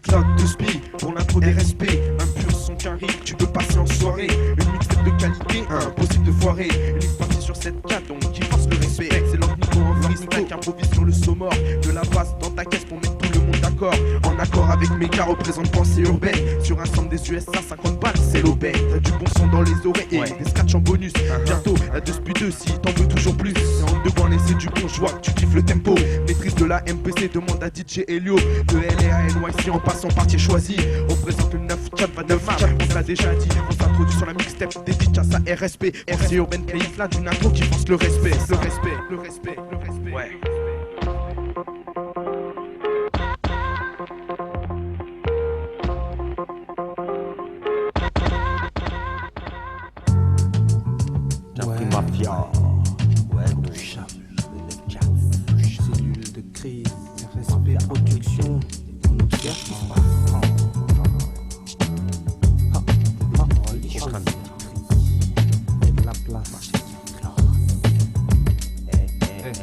Cloud de spi pour l'intro des respects. Un pur son qu'un rythme, tu peux passer en soirée. Une mixtape de qualité, impossible de foirer. Une ligne partie sur cette carte, donc qui force le respect. C'est leur niveau en freestyle qui improvise sur le saut mort. De la basse dans ta caisse pour mettre tout le monde d'accord. En accord avec mes gars, représente pensée urbaine. Sur un centre des USA, 50 balles, c'est l'aubaine. T'as du bon son dans les oreilles et des scratchs en bonus. Bientôt, la 2x2 si t'en veux toujours plus. C'est en devant laisser du bon, je vois que tu kiffes le tempo. Maîtrise de la MPC, demande à DJ Helio. De LA à NYC en passant par Thier choisi. Représente le 9 chat, pas de match, on te l'a déjà dit. On s'introduit sur la mixtape, dédicace à RSP. RC Urban Kayif là d'une intro qui force le respect. Le respect, le respect, le respect. Ouais. Mafia, ouais, cellule de crise, respect, production, on observe ce qui se passe. La place.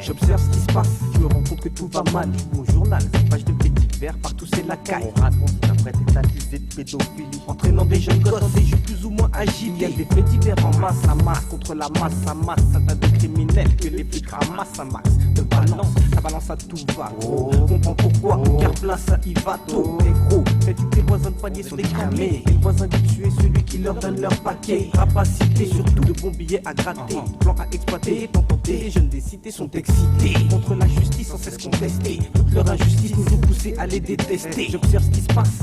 J'observe ce qui se passe, je me rends compte que tout va mal. Mon journal, page de petits verres, partout c'est la caille. On raconte un prêtre étatisé de pédophilie, entraînant des jeunes gosses dans des jeux plus ou moins agités. Il y a des faits divers en masse à masse, contre la masse à masse. Un tas de criminels que les flics ramassent à max. De balance, ça balance à tout va. Comprends pourquoi, car place à Ivato. Les gros, fais-tu que tes voisins de panier sont des cramés. Les voisins du dessus est celui qui leur donne leur paquet. Rapacité, surtout de bons billets à gratter. Plan à exploiter, tant tenté, les jeunes des cités sont excités. Contre la justice sans cesse contestée. Toute leur injustice nous ont poussés à les détester. J'observe ce qui se passe.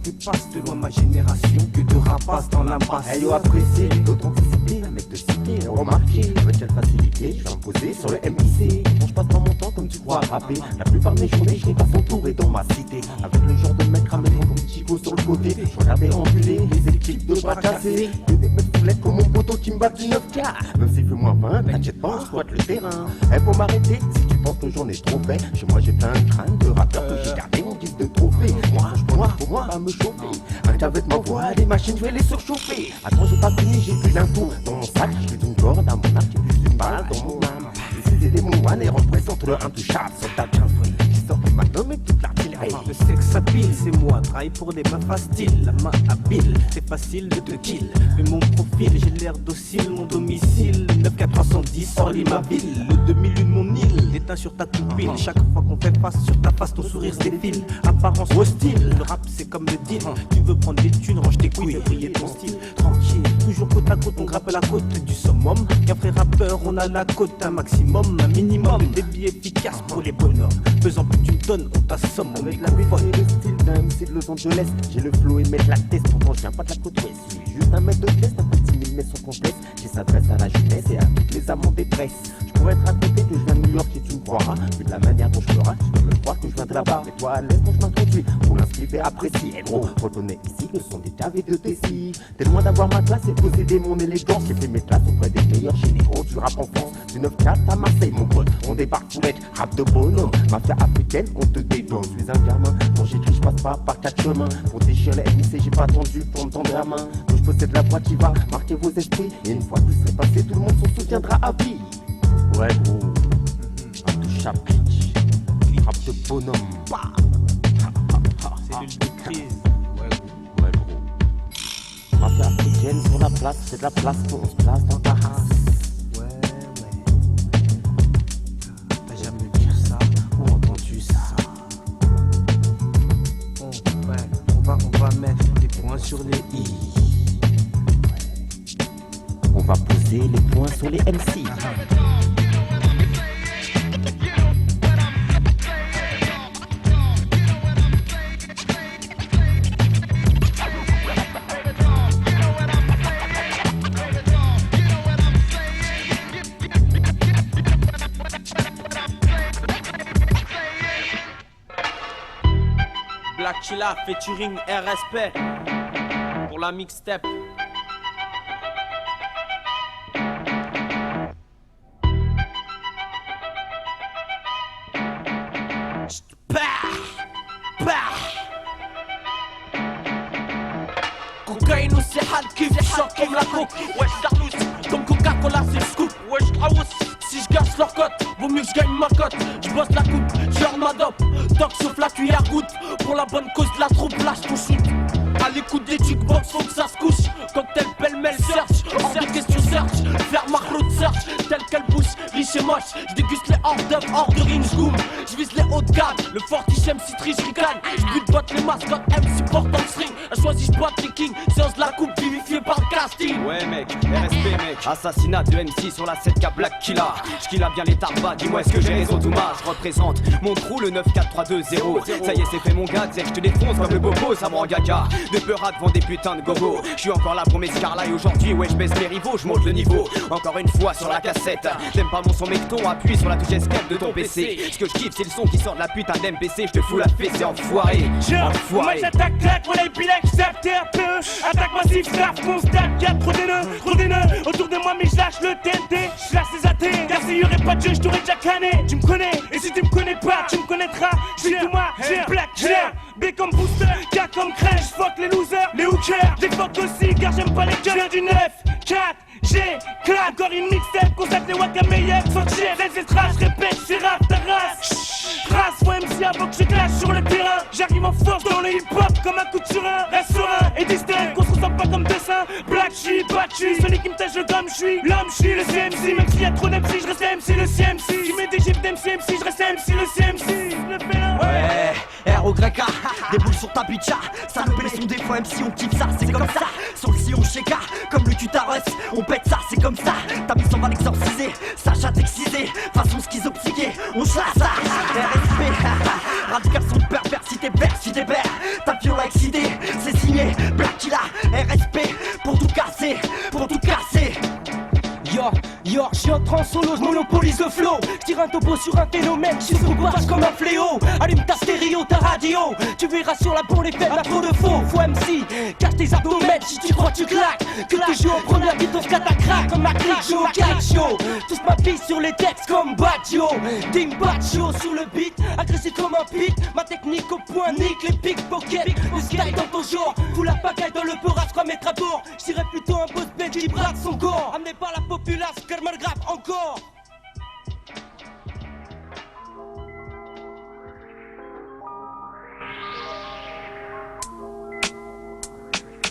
Dépasse de loin ma génération que de rapaces dans l'impasse. Hey yo, apprécié l'authenticité, un mec de cité, remarqué, avec quelle facilité je vais imposer sur le MIC. Bon, je passe pas mon temps comme tu crois à rapper. La plupart de mes journées, je n'ai pas entouré dans ma cité. Avec le genre de mec ramené comme Chico sur le côté. Je regardais ambuler les équipes de bras cassés. Que des bêtes foulettes comme mon poteau qui me bat du 9K. Même s'il fait moins 20, t'inquiète pas, on squatte le terrain. Hey, faut m'arrêter si tu penses que j'en ai trop fait. Chez moi, j'ai plein de crânes de rappeurs que j'ai gardé en guise de trophée. Moi, à me chauffer. Avec ma voix, les machines, je vais les surchauffer. Attends, j'ai pas fini, j'ai plus d'un tour dans mon sac. J'ai d'une corde à mon arc, j'ai plus d'une balle dans mon âme. Les des mon one et représente le intouchable. Soldat bien fouillé, j'ai sorti ma gomme et toute l'artillerie. Le sexe à pile, c'est moi, travaille pour les mains faciles. La main habile, c'est facile de te kill. Mais mon profil, j'ai l'air docile, mon domicile 94310, Orly ma ville. Le demi-lune, mon île, l'éteint sur ta pupille. Chaque fois qu'on fait face sur ta face, ton sourire se défile. Apparence hostile, le rap c'est comme le deal. Tu veux prendre des thunes, range tes couilles, fais briller ton style. Tranquille, toujours côte à côte, on grappe la côte du summum. Qu'un vrai rappeur, on a la côte, un maximum, un minimum. Des billets efficaces pour les bonhommes. Faisant plus d'une tonne, on t'assomme, on avec la méthode et le style d'un MC de Los Angeles. J'ai le flow et mettre la tête, pourtant je viens pas de la côte ouest. Je suis juste un mètre de test, un petit mille mais son complexe. Qui s'adresse à la jeunesse et à toutes les âmes en détresse. Je pourrais te raconter que je viens de New York si tu me croiras. Vu de la manière dont je feras, tu dois me croire que je viens de là-bas. Mais toi, laisse quand je m'introduis, pour l'inscrire et apprécier. Gros, retourner ici, que ce sont des caves et de Tessie. T'es loin d'avoir ma classe et posséder mon élégance. J'ai fait mes classes auprès des meilleurs généraux du rap en France. Du 9-4 à Marseille, mon pote, on débarque pour être rap de bonhomme. Mafia africaine, on te dédonne. Je suis un gamin, quand j'écris, je passe pas par 4 chemins. Pour déchirer la MIC, j'ai pas attendu pour me tendre la main. Donc je possède la voix qui va marquer vos esprits. Et une fois que vous serez passé, tout le monde s'en souviendra à vie. Ouais, gros, rap de chapitre, rap de bonhomme. Cellule de crise. Ouais, gros. Mafia africaine sur la place, c'est de la place pour on se place dans ta race. T'as jamais vu ça ou entendu ça? On va mettre des points sur les i. On va poser les points sur les MC. Black Chilla featuring RSP pour la mixtape. Cocaïne aussi hard kiff, choc comme la coke. Wesh, Darlous, comme Coca-Cola c'est le scoop. Wesh, Traous, si je gâche leur cote, vaut mieux que je gagne ma cote. Je bosse la coupe, je leur ma dope. Doc sauf la cuillère goutte. Pour la bonne cause de la troupe, lâche ton shoot. À l'écoute des jukebox, faut que ça se couche. Cocktail pêle-mêle search, hors de question search. Faire ma route search, telle qu'elle bouche, riche et moche. J'déguste les hors d'œuvre, hors de ring, j'goum. J'vise les hauts de gamme, le fortiche MC triche, ricane. J'bute botte les mascottes, MC porte en string. A choisi j'boite les kings, séance de la coupe vivifiée par le casting. Ouais mec, RSP mec. Assassinat de MC sur la 7K Black Killa. J'killa bien les tarbas, dis-moi est-ce que j'ai raison Douma. Je représente mon crew le 94320. Ça y est c'est fait mon gars, t'sais que j'te défonce comme le bobo, ça me rend gaga. De peur à devant des putains de gogo. J'suis encore là pour mes scarlies aujourd'hui. Ouais j'baisse mes rivaux, j'monte le niveau. Encore une fois sur la cassette. T'aimes pas mon son mecton, appuie sur la touche escape de ton PC. Ce que je kiffe c'est le son qui sort de la putain d'MPC. J'te fous la fesse, c'est enfoiré. Moi j'attaque claque, voilà les bilets, j'tape TRPE. Attaque massive, snap, constate, y'a trop des nœuds autour de moi mais j'lâche le TNT. J'lâche les athées, car s'il y aurait pas de jeu j't'aurais déjà canné. Tu me connais, et si tu me connais pas, tu me connaîtras. J'suis tout moi, j'ai black, j'ai B comme booster, K comme crèche, j'fuck les losers, les hookers. J'fuck aussi car j'aime pas les gueules. J'viens du 9, 4, j'ai claque. Encore une mixtape, constate les wakameyev. Fuck shit, les trash, répète, c'est rap ta race. Trace, faut MC avant que je clash sur le terrain. J'arrive en force dans le hip-hop comme un coup de surin. Reste serein et distinct, qu'on se ressent pas comme deux seins. Black, j'suis battu, celui qui me tâche le gomme, j'suis l'homme, j'suis le CMC. Même s'il y a trop d'MC, j'reste MC, le CMC. Tu mets des gifs d'MC, j'reste MC, le CMC. Ouais, R.O.Y.A. Des boules sur ta bicha. Ça nous les sons des fois MC, on kiffe ça, c'est comme ça. Sur le sillon Sheka, comme le Tutarus. On pète ça, c'est comme ça. Ta mise on va l'exorciser. Sacha t'exciser, façon schizopsyché. On chasse ça. RSP, radical son perversité, si vert. Ta viola excité, c'est signé. Black Killa, RSP. Pour tout casser, pour tout casser. Yo, j'suis en trans solo, j'monopolise le flow. J'tire un topo sur un phénomène, j'suis sous barrage comme un fléau. Allume ta stéréo, ta radio. Tu verras sur la peau les faits, y'a trop de faux. Faut MC, cache tes abdomens, si tu crois tu claques. Que tu joues en première vie, ton scat à crack. Comme ma clique, j'suis au crack show. Tous ma piste sur les textes comme Baggio. Ding Baggio sur le beat, agressif comme un pic. Ma technique au point, nique les pickpockets. Le style dans ton genre, fous la pagaille dans le peurage, quoi mettre à bord. J'dirais plutôt un boss bête qui braque son corps. Amenez par la populace, mal grave encore.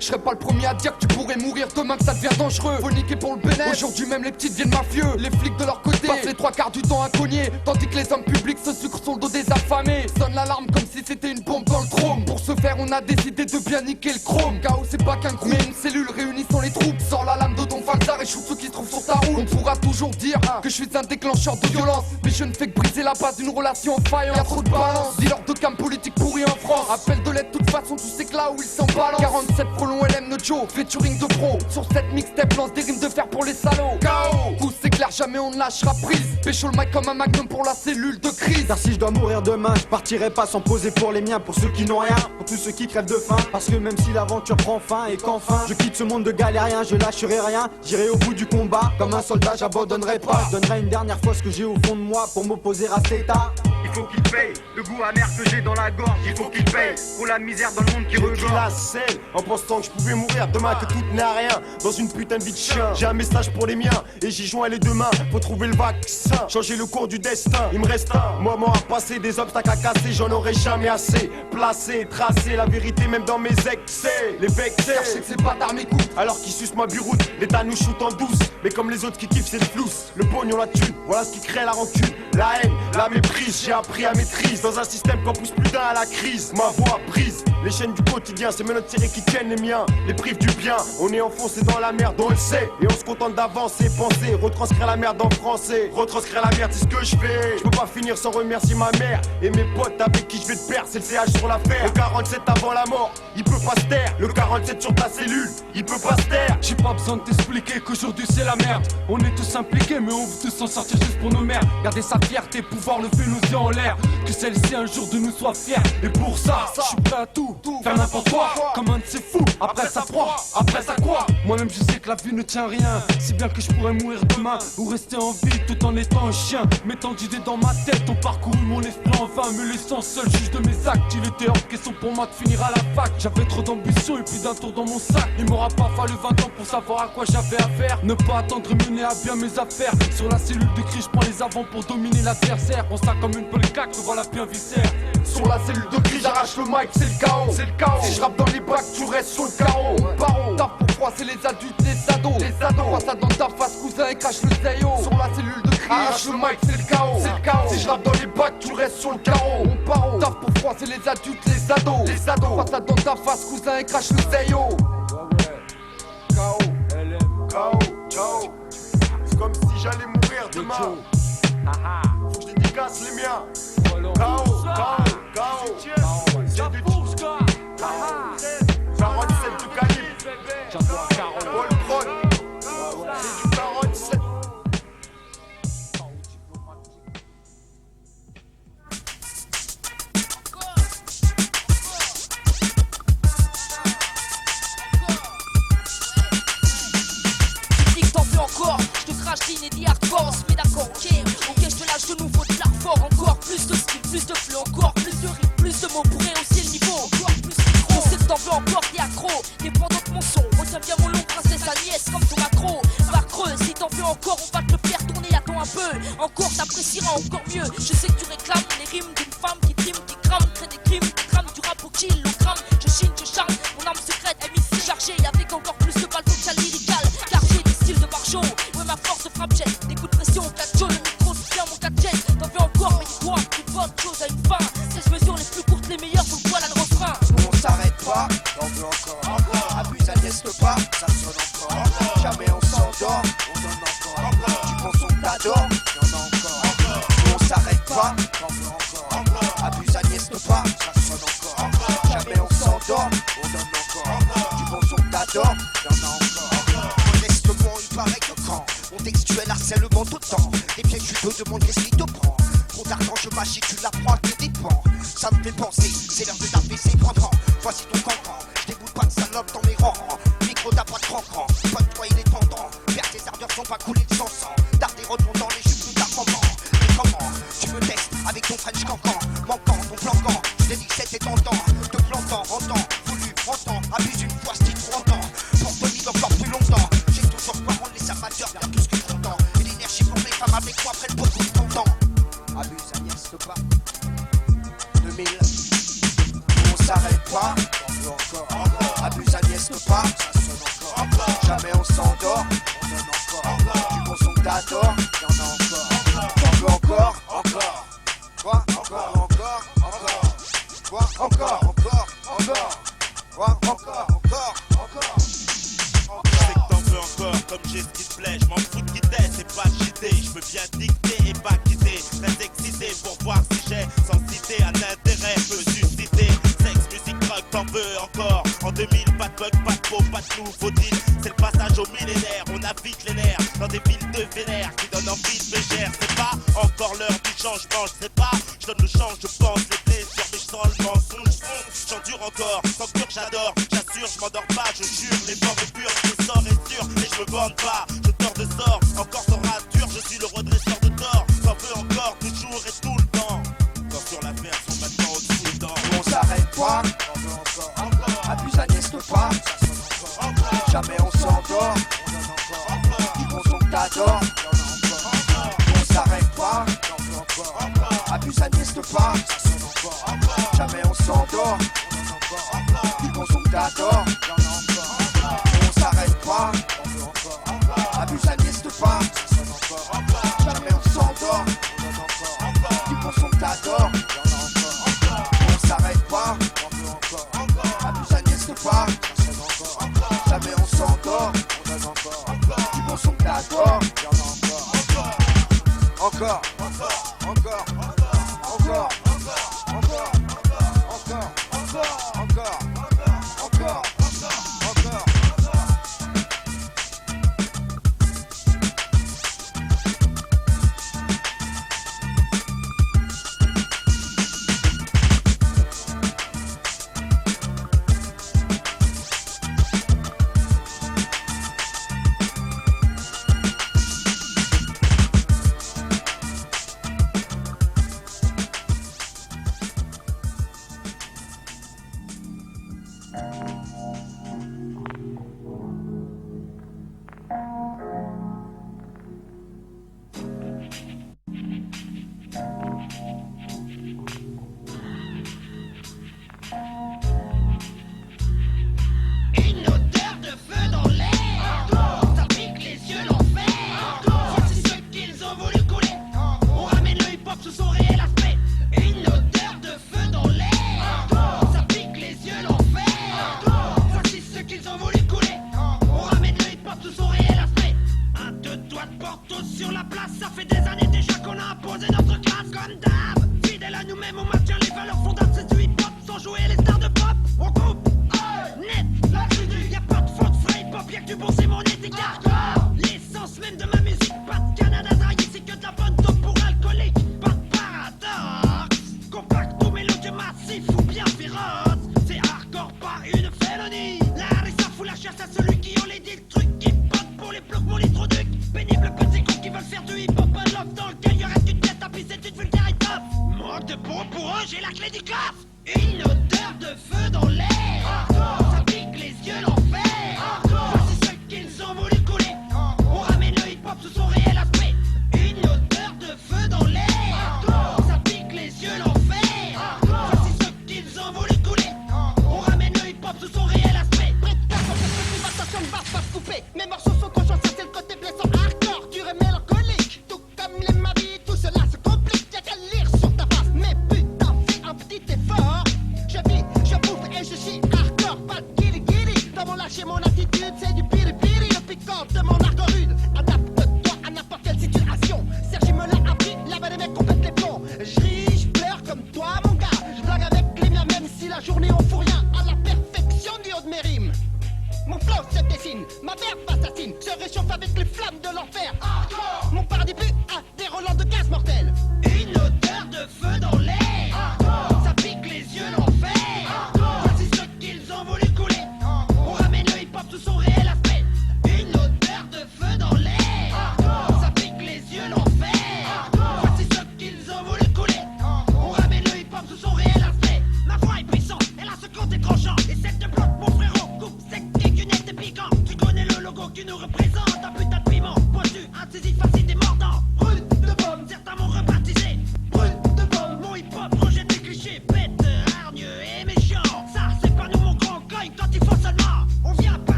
Je serais pas le premier à dire que tu pourrais mourir demain, que ça devient dangereux. Faut niquer pour le bénéfice. Aujourd'hui même les petites viennent mafieux. Les flics de leur côté passent les 3/4 du temps à cogner, tandis que les hommes publics se sucrent sur le dos des affamés. Sonne l'alarme comme si c'était une bombe dans le chrome. Pour ce faire on a décidé de bien niquer le chrome. Chaos c'est pas qu'un groupe, mais une cellule réunissant les troupes. Sors la lame de ton falzar et shoot ceux qui se trouvent sur ta route. On pourra toujours dire que je suis un déclencheur de violence, mais je ne fais que briser la base d'une relation en faïence. Y'a trop de balance, dis-leur de cam politique pourri en France. Appel de l'aide de toute façon, tu sais que là où ils s'en balancent. 47 frelons LM no Joe, featuring de pro. Sur cette mixtape lance des rimes de fer pour les salauds. KO, coup c'est clair, jamais on ne lâchera prise. Pécho le mic comme un magnum pour la cellule de crise. Car si je dois mourir demain, je partirai pas sans poser pour les miens. Pour ceux qui n'ont rien, pour tous ceux qui crèvent de faim. Parce que même si l'aventure prend fin et qu'enfin je quitte ce monde de galériens, je lâcherai rien. J'irai au bout du combat, comme un soldat j'abandonnerai pas. Je donnerai une dernière fois ce que j'ai au fond de moi pour m'opposer à cet état. Il faut qu'il paye le goût amer que j'ai dans la gorge. Il faut qu'il paye pour la misère dans le monde qui regorge. La scène en pensant que je pouvais mourir demain, que tout n'est à rien dans une putain de vie de chien. J'ai un message pour les miens et j'y joins les deux mains. Faut trouver le vaccin, changer le cours du destin. Il me reste un moment à passer, des obstacles à casser, j'en aurai jamais assez. Placer, tracer la vérité même dans mes excès. Les vexés, je sais que c'est pas d'armes mes coups. Alors qu'ils sucent ma biroute, l'État nous shoot en douce. Mais comme les autres qui kiffent c'est le flouss. Le pognon la thune, voilà ce qui crée la rancune. La haine, la méprise, j'ai appris à maîtrise. Dans un système qu'on pousse plus d'un à la crise. Ma voix prise, les chaînes du quotidien, c'est mes notes tirées qui tiennent les miens. Les prives du bien, on est enfoncé dans la merde, on le sait. Et on se contente d'avancer, penser, retranscrire la merde en français. Retranscrire la merde, c'est ce que je fais. Je peux pas finir sans remercier ma mère et mes potes avec qui je vais te perdre, c'est le CH sur l'affaire. Le 47 avant la mort, il peut pas se taire. Le 47 sur ta cellule, il peut pas se taire. J'ai pas besoin de t'expliquer qu'aujourd'hui c'est la merde. On est tous impliqués mais on veut tous s'en sortir juste pour nos mères. Garder sa fierté, pouvoir lever nos yeux en l'air. que celle-ci un jour de nous soit fière. Et pour ça, je suis prêt à tout, faire n'importe quoi, comme un de ces fous. Après ça froid, après ça quoi? Moi-même je sais que la vie ne tient rien, si bien que je pourrais mourir demain ou rester en vie tout en étant un chien. Mettant d'idées dans ma tête, ont parcouru mon esprit en vain, me laissant seul juge de mes actes. Il était hors de question pour moi de finir à la fac. J'avais trop d'ambition et plus d'un tour dans mon sac. Il m'aura pas fallu 20 ans pour savoir à quoi j'avais affaire. Ne pas attendre et mener à bien mes affaires. Sur la cellule de cri, je prends les avants pour dominer l'adversaire. On ça comme une bonne claque, me voilà bien viscère. Sur la cellule de cri, j'arrache le mic, c'est le chaos. C'est le chaos. Si je rappe dans les bacs, tu restes sur le carreau. Paro, taf pour froisser les adultes, les ados. Les ados, vois ça dans ta face, cousin, et crache le zayo. Sur la cellule de cri, arrache le mic, c'est le chaos. C'est le chaos. Si je rappe dans les bacs, tu restes sur le carreau. On paro, taf pour froisser les adultes, les ados. Les ados, vois ça dans ta face, cousin, et crache le zayo. Chaos, chaos, chaos. C'est comme si j'allais mourir demain. Faut que je dédicace les miens. Chaos, chaos, chaos. J'ai du 47 de calibre. Paul Prod. C'est du 47. T'en veux encore, je te crache l'inédit hardcore, on se met d'accord, ok, je te lâche de nouveau de l'art fort, encore plus de skill, plus de flow, encore plus de rythme, plus de mots pour rehausser le niveau, encore plus de micro, je sais que t'en veux encore, t'es accro, dépendant de mon son, retiens bien mon nom, princesse Agnès, comme ton macro, par creux, si t'en veux encore, on va te le faire tourner, attends un peu, encore t'apprécieras encore mieux, je sais que tu réclames les rimes d'une femme qui trime, qui crame, crée des crimes, qui crame du rap au kilogramme, je chine, je charme, mon âme secrète, MIC chargée, avec encore plus de balles vocales lyricales, car j'ai des styles de marchot, ouais ma force frappe jet, des coups de pression, 4 jaune, le micro soutient mon 4 jet, t'en veux encore, mais dis-toi, toute bonne chose a une fin, 16 mesures les plus courtes, les meilleures, donc voilà le refrain. On s'arrête pas, t'en veux encore, abuse, ça n'este pas, ça sonne encore, jamais on s'endort, on donne encore, tu penses on t'adore, y'en a encore, on s'arrête pas, t'en veux encore, abuse, ça n'este pas, ça sonne encore, jamais on s'endort, on donne encore, tu penses on t'adore, y'en a encore, modestement il paraît que quand mon textuel harcèlement d'autant, et bien tu te demandes qu'est-ce qui te prend, trop d'argent je m'agis, tu l'apprends à tes dépens, ça me fait penser, c'est l'heure de taper ses prends, voici ton cancan, je déboule pas de salope dans mes rangs, micro t'as pas de cran-cran, pas de toi il est tendant, père tes ardeurs sont pas coulées de sang, d'art des retombant les jupes tout d'armement, mais comment, tu me testes avec ton French cancan, manquant, ton flanquant, je t'ai dit que c'était tentant, te plantant, rendant, voulu, entend, abuse une fois, c'est trop entend, pour tenir encore plus longtemps, j'ai toujours quoi rendre les amateurs bien plus que content, et l'énergie pour les femmes avec moi prennent beaucoup de ton temps, abuse, Agnès, pas, 2000, on s'arrête pas, t'en veux encore, abuse, Agnès, pas, ça sonne encore, jamais on s'endort, on donne encore, du bon son que t'adores, y'en a encore, t'en veux encore, quoi, encore, quoi, encore, Je sais que t'en veux encore, comme j'ai ce qui te plaît, je m'en fous de qui t'es, c'est pas cheaté, je peux bien dicter et pas quitter, très excité pour voir si j'ai, sans citer, un intérêt peut susciter, sexe, musique, drogue, t'en veux encore, en 2000, pas de bug, pas de faux, pas de nouveau deal, c'est le passage au millénaire, on a vite les nerfs, dans des villes de vénère, qui donnent envie de mégère, c'est pas encore l'heure du changement, je sais pas, je donne le change, je pense, les blessures, mais je sens le mensonge, j'endure encore, sans cure j'adore, j'assure, je m'endors pas, je jure, les formes pures, le sort est sûr, et je me bande pas, je dors de sort, encore sera dur, je suis le redresseur de tort, t'en veux encore, toujours et tout le temps, quand sur la mer sont maintenant au-dessus des dents. On s'arrête pas, t'en veux encore, abuse, Agnès, pas, ça sonne encore, jamais on s'endort, on donne encore, du bon son que t'adores, y'en a encore, on s'arrête pas, t'en veux encore, abuse, Agnès, pas, ça sonne encore, jamais on s'endort, on donne encore, du bon son que t'adores, y'en a encore, on s'arrête pas, t'en veux encore, abuse, Agnès, pas, ça sonne encore, jamais on s'endort, on donne encore, du bon son que t'adores, y'en a encore, on s'arrête pas, t'en veux encore, abuse, Agnès, pas, ça sonne encore, jamais on s'endort, on donne encore, du bon son que t'adores, y'en a encore,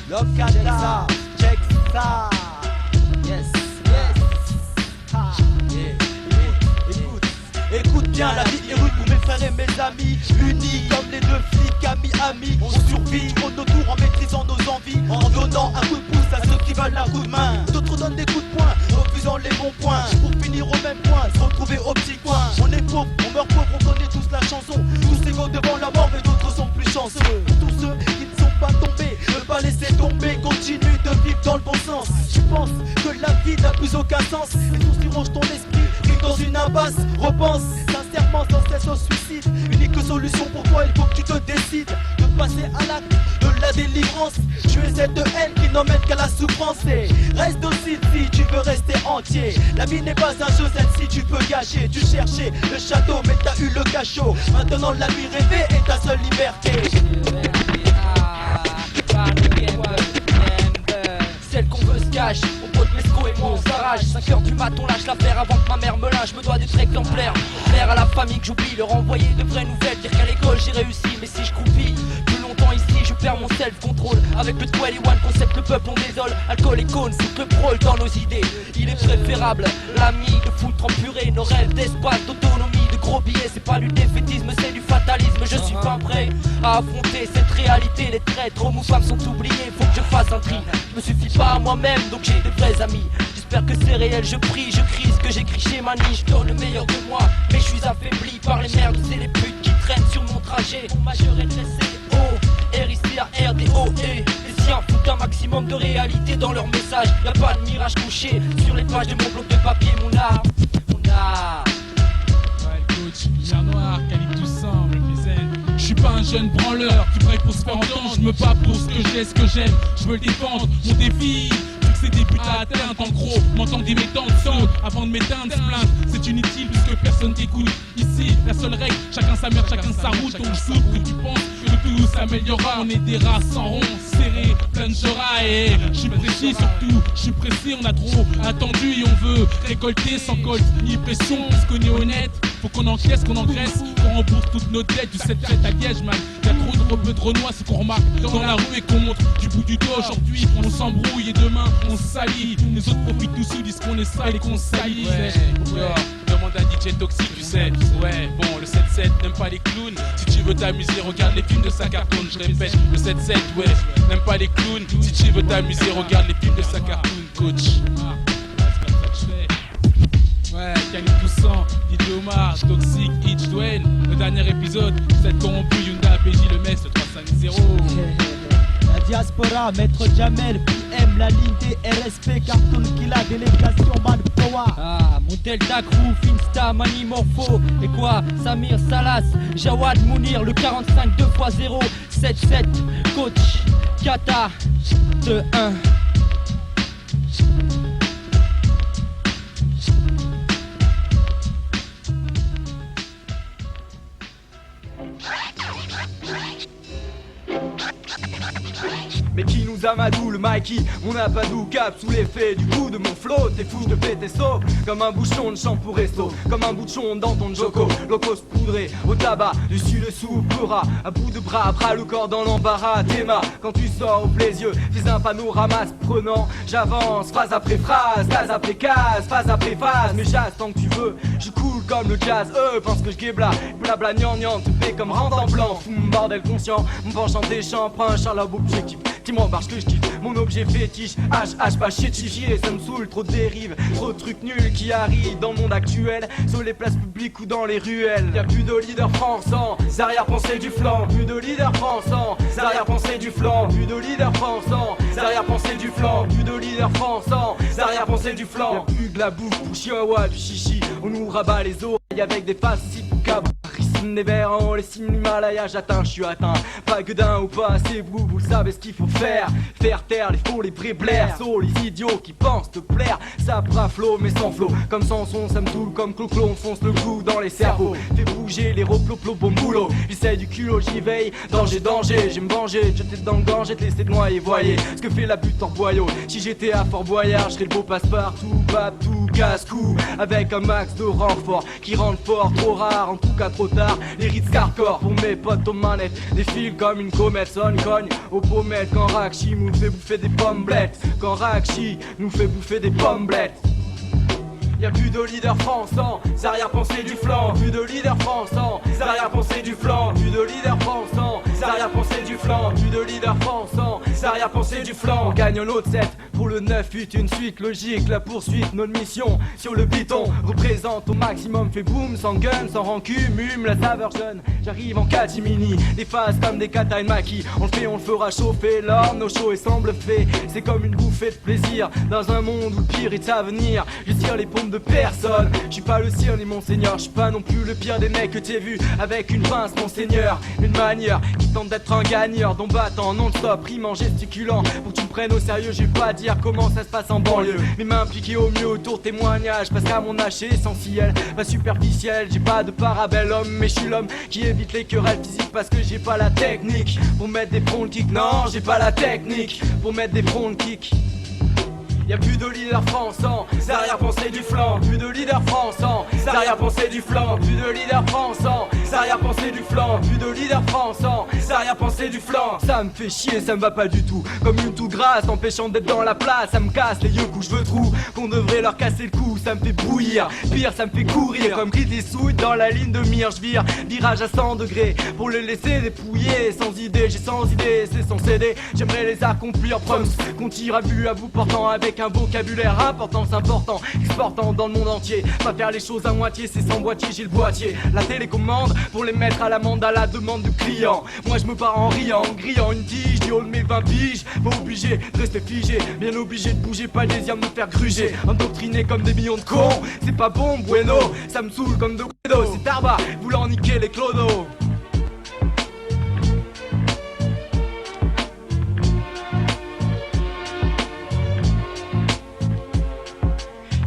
Lokata, check ça. Yes, écoute bien, la vie est rude pour mes frères et mes amis. Unis comme les deux flics, amis. On survit au nos tours en maîtrisant nos envies, en donnant un coup de pouce à ceux qui veulent un coup de main. D'autres donnent des coups de poing, refusant les bons points, pour finir au même point, se retrouver au petit coin. On est pauvre, on meurt pauvre, on connaît tous la chanson. Tous égaux devant la mort, mais d'autres sont plus chanceux. Pour tous ceux qui ne sont pas tombés, ne pas laisser tomber, continue de vivre dans le bon sens. Je pense que la vie n'a plus aucun sens, et tout ce qui ronge ton esprit, vit dans une impasse. Repense sincèrement sans cesse au suicide. Unique solution pour toi, il faut que tu te décides. de passer à l'acte de la délivrance. Tu es cette haine qui n'emmène qu'à la souffrance. Et reste docile si tu veux rester entier. La vie n'est pas un Josette si tu peux gâcher. Tu cherchais le château mais t'as eu le cachot. Maintenant la nuit rêvée est ta seule liberté. Celle qu'on veut se cache, mon pote Mesco et moi on s'arrache. 5h du mat on lâche l'affaire avant que ma mère me lâche. Me dois d'être exemplaire, mère à la famille que j'oublie. Leur envoyer de vraies nouvelles, dire qu'à l'école j'ai réussi. Mais si je croupis plus longtemps ici, je perds mon self-control. Avec le 21 concept, le peuple on désole. Alcool et cône, c'est le prôle dans nos idées. Il est préférable, l'ami de foutre en purée. Nos rêves d'espace, d'autonomie, de gros billets. C'est pas du défaitisme, c'est du fatalisme. Je suis pas prêt à affronter cette réalité. Les traîtres, hommes ou femmes sont oubliés. Faut que je fasse un tri, je me suffis pas à moi-même, donc j'ai de vrais amis. J'espère que c'est réel, je prie, je crie ce que j'écris chez Mani. Je donne le meilleur de moi, mais je suis affaibli par les merdes et les putes qui traînent sur mon trajet. Mon majeur est dressé, R-I-C-A-R-D-O-E. Les siens foutent un maximum de réalité dans leur message. Y'a pas de mirage couché sur les pages de mon bloc de papier, mon art. Ouais, le coach, Pierre Noir, Calibre Toussaint, represent. Je suis pas un jeune branleur qui braille pour se faire entendre. Je me bats pour ce que j'ai, ce que j'aime. Je veux le défendre, mon défi. C'est des buts à atteindre, en gros, m'entendre des méthodes sans avant de m'éteindre, se plaindre, c'est inutile puisque personne t'écoute. Ici, la seule règle, chacun sa mère, chacun sa route. On souffre que tu penses que tout s'améliorera. On est des rats sans rond, serrés, plein de joras. Et je suis précis surtout, je suis pressé, on a trop attendu et on veut récolter sans colte ni pression. Puisqu'on est honnête, faut qu'on encaisse, qu'on engraisse, qu'on rembourse toutes nos dettes du 7-7 à Liège, man. Y'a trop de rebeux de Renoir, c'est qu'on remarque dans la rue et qu'on montre du bout du doigt. Aujourd'hui, on s'embrouille et demain, on se salit. Les autres profitent tous sous, disent qu'on est sale et qu'on se salit. Ouais. Demande à DJ Toxic, tu sais. Ouais, bon, le 7-7 n'aime pas les clowns. Si tu veux t'amuser, regarde les films de sa cartoon. Je répète, le 7-7, ouais, n'aime pas les clowns. Si tu veux t'amuser, regarde les films de sa cartoon, coach. Ouais, Calibre Toussaint, DJ Omar, Toxic, Hitch, Dwayne. Le dernier épisode, cette corrompue, Yunda, PJ, le Metz, le 350. La diaspora, Maître Jamel, PM, la ligne des RSP, Cartoon Killa, délégation Bad Power. Ah, mon Delta Crew, Finsta, Mani Morpho. Et quoi, Samir, Salas, Jawad, Mounir, le 45 2x0, 7-7, coach, Kata, 2-1. Mais qui nous amadou, le Mikey, mon apadou cap sous l'effet du coup de mon flow. T'es fou, je te fais tes sauts comme un bouchon de champ pour resto, comme un bouchon dans ton joko. Locos poudré au tabac, dessus-dessous, pleura, à bout de bras, bras le corps dans l'embarras. Théma, quand tu sors, ouvre les yeux, fais un panorama se prenant. J'avance, phrase après phrase, case après case, phase après phase. Mais jazz tant que tu veux, je cool comme le jazz. Pense que je guébla, blabla gnangnan, te fais comme rente en blanc. Fou, bordel conscient, mon penchant des champs, prends un charlotte objectif. Dis-moi marche que je kiffe, mon objet fétiche. HH pas chier chier, ça me saoule, trop de dérives, trop de trucs nuls qui arrivent dans le monde actuel, sur les places publiques ou dans les ruelles. Y'a plus de leader français, arrière-pensée du flanc. Plus de leader français, arrière-pensée du flanc. Plus de leader français, arrière-pensée du flanc. Plus de leader français, arrière-pensée du flanc. Y'a plus de la bouffe pour chihuahua, du chichi. On nous rabat les oreilles avec des faces si pour cabres. Les verts en les signes l'Himalaya, j'atteins, je suis atteint. Pas que d'un ou pas assez, vous le savez ce qu'il faut faire. Faire taire les faux, les vrais blairs. Sauf les idiots qui pensent te plaire. Ça prend flot mais sans flot. Comme sans son, ça me toule comme clo-clo. On fonce le coup dans les cerveaux. Fais bouger les roplo-plo, bon boulot. J'essaie du culot, j'y veille. Danger, danger, j'ai me venger. Jeter dans le gang, j'ai te laissé de noyer. Voyez ce que fait la butte en boyau. Si j'étais à Fort Boyard, je serais le beau passe-partout. Bap tout, casse-cou. Avec un max de renfort qui rentre fort, trop rare, en tout cas trop tard. Les Ritz hardcore pour mes potes aux manettes. Des fils comme une comète, sonne cogne au pommettes. Quand Rakshi nous fait bouffer des pommelettes. Quand Rakshi nous fait bouffer des pommelettes. Y'a plus de leader français, arrière-pensée du flanc. Plus de leader français, arrière-pensée du flanc. Plus de leader français, arrière-pensée du flanc. Plus de leader français, arrière-pensée du flanc. On gagne l'autre 7 pour le 9-8, une suite logique. La poursuite, notre mission sur le piton. Représente au maximum, fait boom, sans gun, sans rancune, mume la saveur jeune. J'arrive en catimini, des phases comme des katai maki. On le fait, on le fera chauffer, l'orme, nos shows et semble fait. C'est comme une bouffée de plaisir dans un monde où le pire est à venir. Je tire les pompes de personne. Je suis pas le sire ni mon seigneur, je suis pas non plus le pire des mecs que t'aies vu avec une pince mon seigneur. Une manière qui tente d'être un gagneur, dont battant non-stop, rimant, gesticulant. Pour que tu me prennes au sérieux, je vais pas dire comment ça se passe en banlieue, mais m'impliquer au mieux autour témoignage, parce qu'à mon âge c'est essentiel, pas superficiel. J'ai pas de parabellum, mais je suis l'homme qui évite les querelles physiques parce que j'ai pas la technique pour mettre des front kicks. Non, j'ai pas la technique pour mettre des front kicks. Y'a plus de leader français, c'est arrière-pensée du flanc. Plus de leader français, c'est arrière-pensée du flanc. Plus de leader français, c'est arrière-pensée du flanc. Plus de leader français, c'est arrière-pensée du flanc. Ça me fait chier, ça me va pas du tout. Comme une tout grasse, empêchant d'être dans la place. Ça me casse les yeux coups, je veux trou. Qu'on devrait leur casser le cou, ça me fait bouillir. Pire, ça me fait courir. Comme Chris les souilles dans la ligne de mire. Je vire, virage à 100 degrés. Pour les laisser dépouiller, sans idée, j'ai sans idée, c'est sans céder. J'aimerais les accomplir, proms. Qu'on tire à but à bout portant avec un vocabulaire important, c'est important, exportant dans le monde entier. Pas faire les choses à moitié, c'est sans boîtier, j'ai le boîtier. La télécommande pour les mettre à l'amende à la demande du client. Moi je me pars en riant, en grillant une tige du haut de mes 20 piges. Pas obligé de rester figé, bien obligé de bouger, pas le désir de me faire gruger. Endoctriné comme des millions de cons, c'est pas bon, bueno. Ça me saoule comme de weirdos, c'est Tarba, voulant niquer les clodos.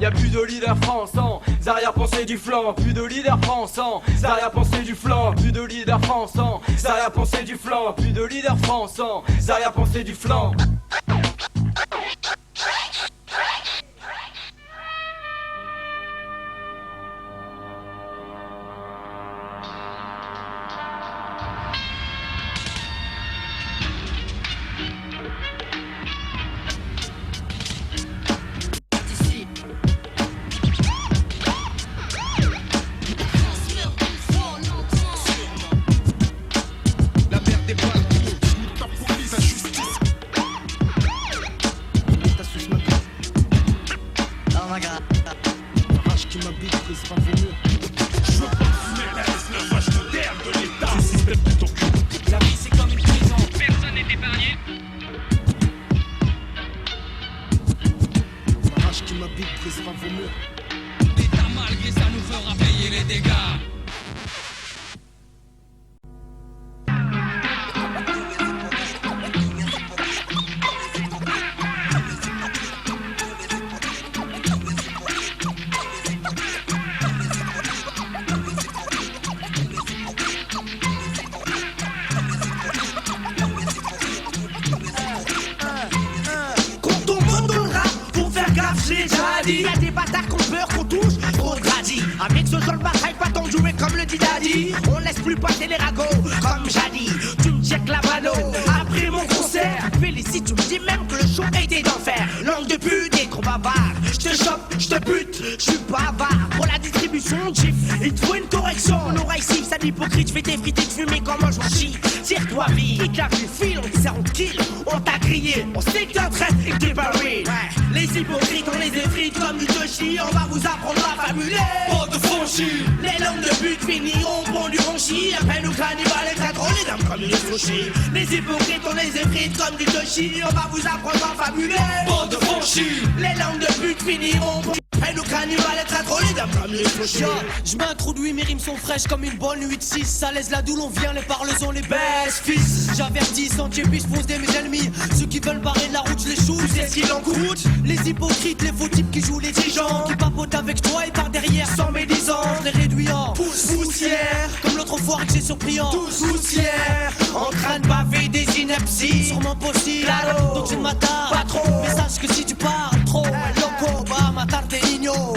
Y'a plus de leader français, arrière-pensée du flanc. Plus de leader français, arrière-pensée du flanc. Plus de leader français, arrière-pensée du flanc. Plus de leader français, arrière-pensée du flanc. Y'a des bâtards qu'on peur, qu'on touche, trop gradis. Avec ce genre de bataille, pas tant jouer comme le dit Daddy. On laisse plus passer les ragots, comme jadis. Tu me check la mano, après mon concert. Félicite, tu me dis même que le show a été d'enfer. Langue de pute et trop bavard. J'te chope, j'te bute, j'suis bavard. Pour la distribution, GIF, il te faut une correction. Mon oreille siffle, ça d'hypocrite, j'fais des frites et fumer comment je m'en chie. Tire-toi vie, et car du fil, on sert, on kill. On t'a grillé, on sait que t'es en traite et que t'es pas real. Les hypocrites, on les effrite comme du toshi. On va vous apprendre à fabuler. Pour de franchis, les langues de but finiront pour du ronchi. Après nous cannibales et trop les dames comme des sushis. Les hypocrites, on les effrite comme du toshi. On va vous apprendre à fabuler. Pour de franchis, les langues de but finiront pour et nous cannibales et trop les dames comme les sushis. Je m'introduis, mes rimes sont fraîches comme une bonne 8-6. Ça laisse la doule, on vient, les parles on les baisse, fils. J'avertis, sentier puis je fonce des mes ennemis. Ceux qui veulent barrer de la route, je les choue, c'est ce qu'il en coûte. Les hypocrites, les faux types qui jouent les gens qui papotent avec toi et par derrière sans médisance. Les réduits en poussière, comme l'autre foire que j'ai surpris en poussière. En train de baver des inepties, sûrement possible. Claro. Donc tu ne m'attardes pas trop, mais sache que si tu parles trop, loco, va m'attarder Nino.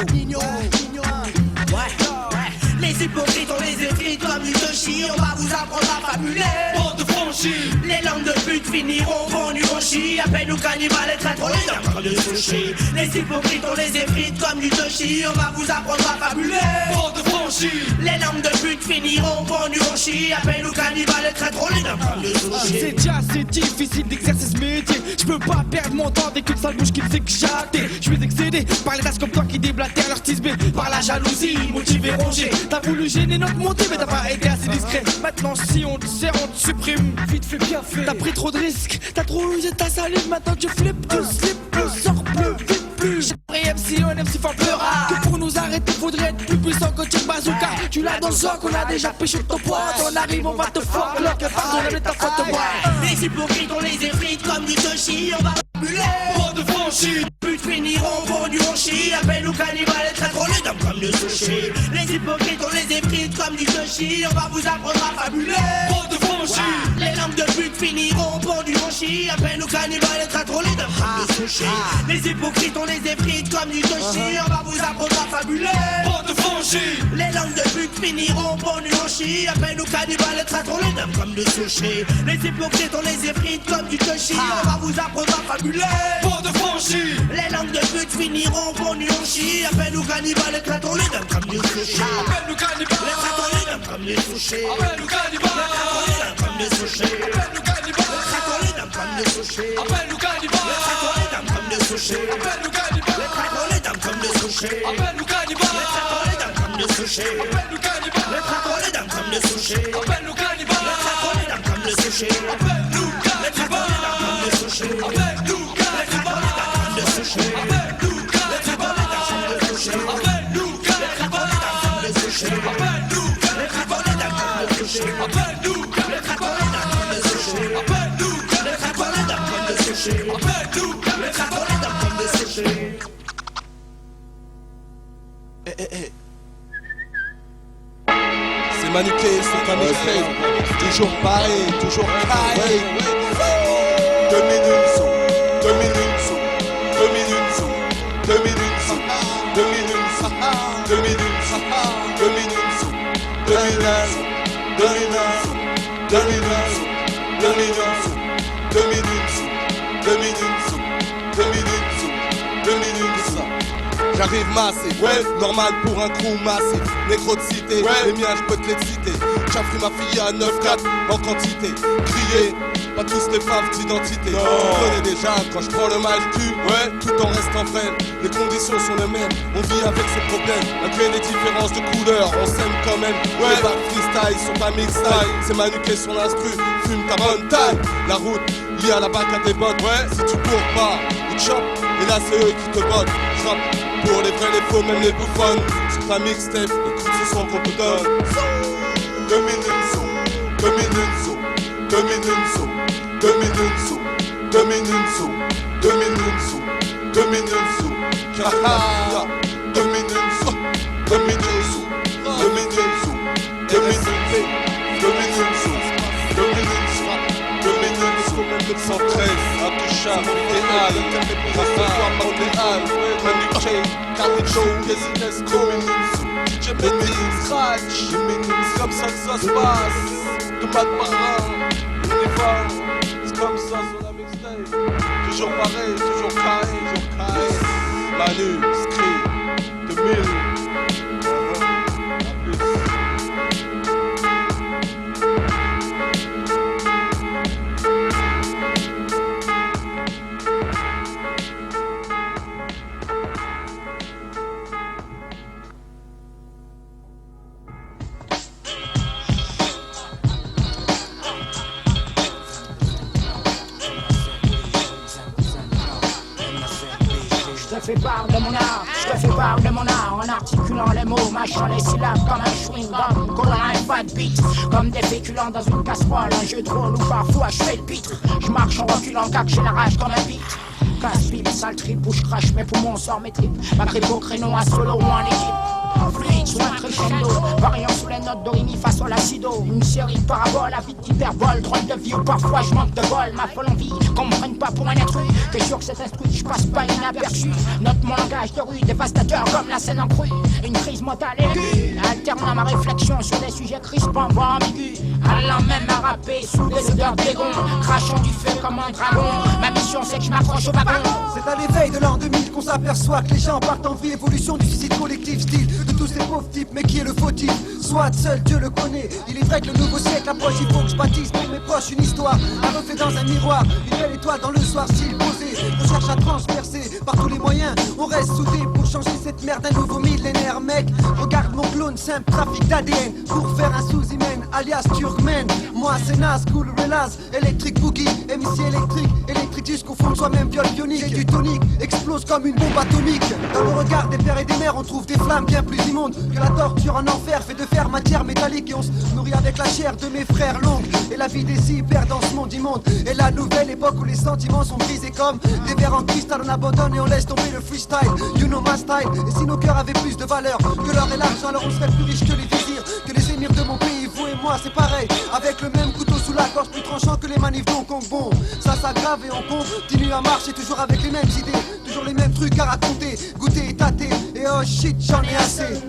Les hypocrites, on les effrite comme du toshi. On va vous apprendre à fabuler. Pour de franchis, les langues de pute finiront pour du roshi. Appelle nous cannibales et traître les dames comme des sushis. Les hypocrites, on les effrite comme du toshi. On va vous apprendre à fabuler. Pour de franchis, les langues de pute finiront pour du roshi. Appelle nous cannibales et traître les dames comme des sushis. C'est déjà assez difficile d'exercer ce métier. Je peux pas perdre mon temps avec une sale bouche qui me fait que j'attends. Je suis excédé par les tasses comme toi qui déblatèrent leur tisbé. Par la jalousie, motivé, rongé. T'as voulu gêner notre montée mais t'as pas été assez discret. Maintenant si on te sert on te supprime. Vite fait bien fait. T'as pris trop de risques, t'as trop usé ta salive. Maintenant tu flippes, tu slips, plus sors plus vite plus. J'ai MC, un MC fort pleura. Que pour nous arrêter, faudrait être plus puissant que Chuck Bazooka. Tu l'as dans le soc, on a déjà pêché ton poids. On arrive, on va te fuck, là, que pardon, la ta faute, ouais. Les hypocrites, on les effrite comme du sushi, on va buller. Trop de franchis, putes finiront pour du honchi. Appelle-nous cannibales, très trop les dames comme du sushi. Les hypocrites, on les effrite comme du sushi, on va vous apprendre à fabuler. Trop de franchis, les lampes de putes finiront pour du honchi. Appelle-nous cannibales, très trop les dames comme du sushi. Les hypocrites, on les effrite comme du sushi, on va vous apprendre à fabuler. Trop de franchis, les lampes de putes finiront pour du honchi. Appelle-nous cannibales, très trop les dames comme du sushi. Les hypocrites, on les effrite comme du sushi, on va vous apprendre à fabuler. Trop de franchis, les langues de pute finiront pour du honchi. Appelle-nous cannibales, les traitons les dames comme du sushi. Appelle-nous cannibales, les traitons les dames comme du sushi. Appelle-nous cannibales, les traitons les dames comme du sushi. Appelle-nous cannibales, les traitons les dames comme du sushi. Appelle-nous cannibales, les traitons les dames comme du sushi. Appelle-nous cannibales, les traitons les dames comme du sushi. Appelle-nous cannibales, les traitons les dames comme du sushi. Appelle-nous cannibales, les traitons les dames comme du sushi. Appelle-nous cannibales, les traitons les dames comme du sushi. Appelle-nous les traitons les dames comme du sushi. Appelle-nous c'est Manuqué, c'est un effet, toujours pareil, toujours pareil. 2 minutes, 2 minutes, 2 minutes, 2 minutes, 2 minutes, 2 minutes, 2 minutes, 2 minutes, 2 minutes, 2 minutes, 2 minutes, 2 minutes, 2 minutes, 2 minutes, 2 minutes, 2 minutes. J'arrive massé, ouais, normal pour un crew massif. Négro de cité, ouais, les miens je peux te les citer. J'affrie ma fille à 9-4 en quantité. Crier, pas tous les femmes d'identité. Tu connais déjà quand je prends le mal cul, ouais, tout en restant vrai. Les conditions sont les mêmes, on vit avec ses problèmes. Malgré les différences de couleurs, on s'aime quand même. Ouais, les bacs freestyle sont pas mixtail. C'est Manuqué sur l'instru, fume ta bonne taille. La route liée à la bac à tes bottes, ouais, si tu cours pas, ils te chopent. Et là c'est eux qui te bottent. Pour les vrais, les faux, même les bouffonnes. Sur ta mixtape, écoute ce son qu'on te donne. 2 minutes, 2 minutes, 2 minutes, 2 minutes, 2 minutes, 2 minutes, 2 minutes, 2 minutes, 2 minutes, 2 minutes, 2 minutes, 2 minutes, 113, intouchable, idéal, recevoir Montréal, Manuqué, Carricho, Yesines, DJ Benny, Scratch, comme ça que ça se passe, de pas de marin, on y va, c'est comme ça sur la mixtape, toujours pareil, toujours carré, Manu, Scree, 2000. Je te fais part de mon art, je te fais part de mon art en articulant les mots, mâchant les syllabes comme un chewing-gum, collant un pas de beat, comme des féculents dans une casserole, un jeu de rôle où parfois je fais le pitre. Je marche en reculant car j'ai la rage comme un beat. Casse-pipe, sale trip, où je crache mes poumons, sort mes tripes. Ma grippe au créneau, un solo ou en équipe. Fluide sous un crescendo, variant sous les notes d'Orimi face au l'acido. Une série de paraboles à vide d'hyperbole, drôle de vie où parfois je manque de bol. Ma folle envie qu'on me prenne pas pour un intrus, que sur cet instru je passe pas inaperçu. Note mon langage de rue, dévastateur comme la scène en crue. Une crise mentale aiguë, alternant ma réflexion sur des sujets crispants, voire ambigus. Allant même à rapper sous des odeurs d'égon, crachant du feu comme un dragon. Ma mission c'est que je m'accroche au wagon. C'est à l'éveil de l'an 2000 qu'on s'aperçoit que les gens partent en vrille. Évolution du suicide collectif, style de tous ces pauvres types. Mais qui est le fautif? Soit seul Dieu le connaît. Il est vrai que le nouveau siècle approche. Il faut que je bâtisse pour mes proches une histoire à reflet dans un miroir. Une belle étoile dans le soir, style posé. On cherche à transpercer partout tous les moyens. On reste soudés pour changer cette merde, un nouveau millénaire, mec. Regarde mon clone, simple trafic d'ADN pour faire un sous-humain, alias Turkmen. Moi c'est Nas, cool, relaz, électrique boogie, MC électrique jusqu'au fond de soi-même, viol bionique. Et du tonique explose comme une bombe atomique. Dans le regard des pères et des mères, on trouve des flammes bien plus immondes que la torture en enfer fait de fer matière métallique. Et on se nourrit avec la chair de mes frères longues. Et la vie des hyper dans ce monde immonde. Et la nouvelle époque où les sentiments sont brisés comme des verres en cristal, on abandonne et on laisse tomber le freestyle. You know my style. Et si nos cœurs avaient plus de valeur que l'or et l'argent, alors on serait plus riche que les vizirs, que les émirs de mon pays. Vous et moi c'est pareil, avec le même couteau sous la gorge, plus tranchant que les manifs d'Hong Kong. Bon, ça s'aggrave et on continue à marcher toujours avec les mêmes idées, toujours les mêmes trucs à raconter, goûter et tâter. Et oh shit, j'en ai assez.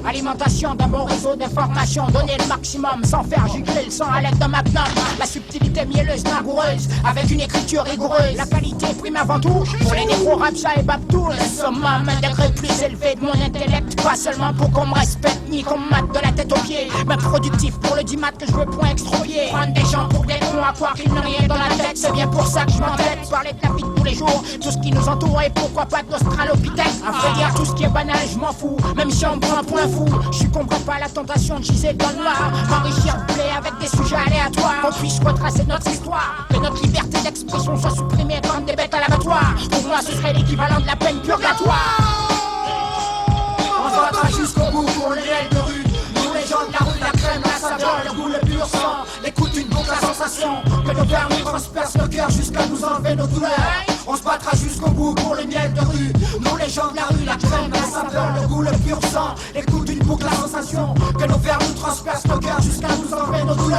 Alimentation d'un bon réseau d'informations, donner le maximum sans faire gicler le sang à l'aide d'un magnum. La subtilité mielleuse, langoureuse, avec une écriture rigoureuse. La qualité prime avant tout, pour les négros, Rapcha et Babtou. Le summum, un degré plus élevé de mon intellect. Pas seulement pour qu'on me respecte, ni qu'on me mate de la tête aux pieds. Mais productif pour le 10 mat que je veux point extropier. Prendre des gens pour des cons à croire qu'ils n'ont rien dans la tête. C'est bien pour ça que je m'entête, parler de la vie de tous les jours, tout ce qui nous entoure et pourquoi pas d'Australopithèque. À vrai dire, tout ce qui est banal, je m'en fous, même si on me prend un point fou. Je comprends pas la tentation de giser dans le noir, m'enrichir de blé avec des sujets aléatoires, qu'on puisse retracer notre histoire, que notre liberté d'expression soit supprimée comme des bêtes à l'abattoir. Pour moi ce serait l'équivalent de la peine purgatoire. On se battra jusqu'au bout pour les réels de rue, nous les gens de la rue, la crème, la saveur, le goût, le pur sang, l'écoute d'une boucle, la sensation, que nos verres nous transpercent le cœur jusqu'à nous enlever nos douleurs. On se battra jusqu'au bout pour le miel de rue, nous les gens de la rue, la crème, la saveur, le goût, le pur sang, l'écoute d'une boucle, la sensation, que nos verres nous transpercent le cœur jusqu'à nous enlever nos douleurs.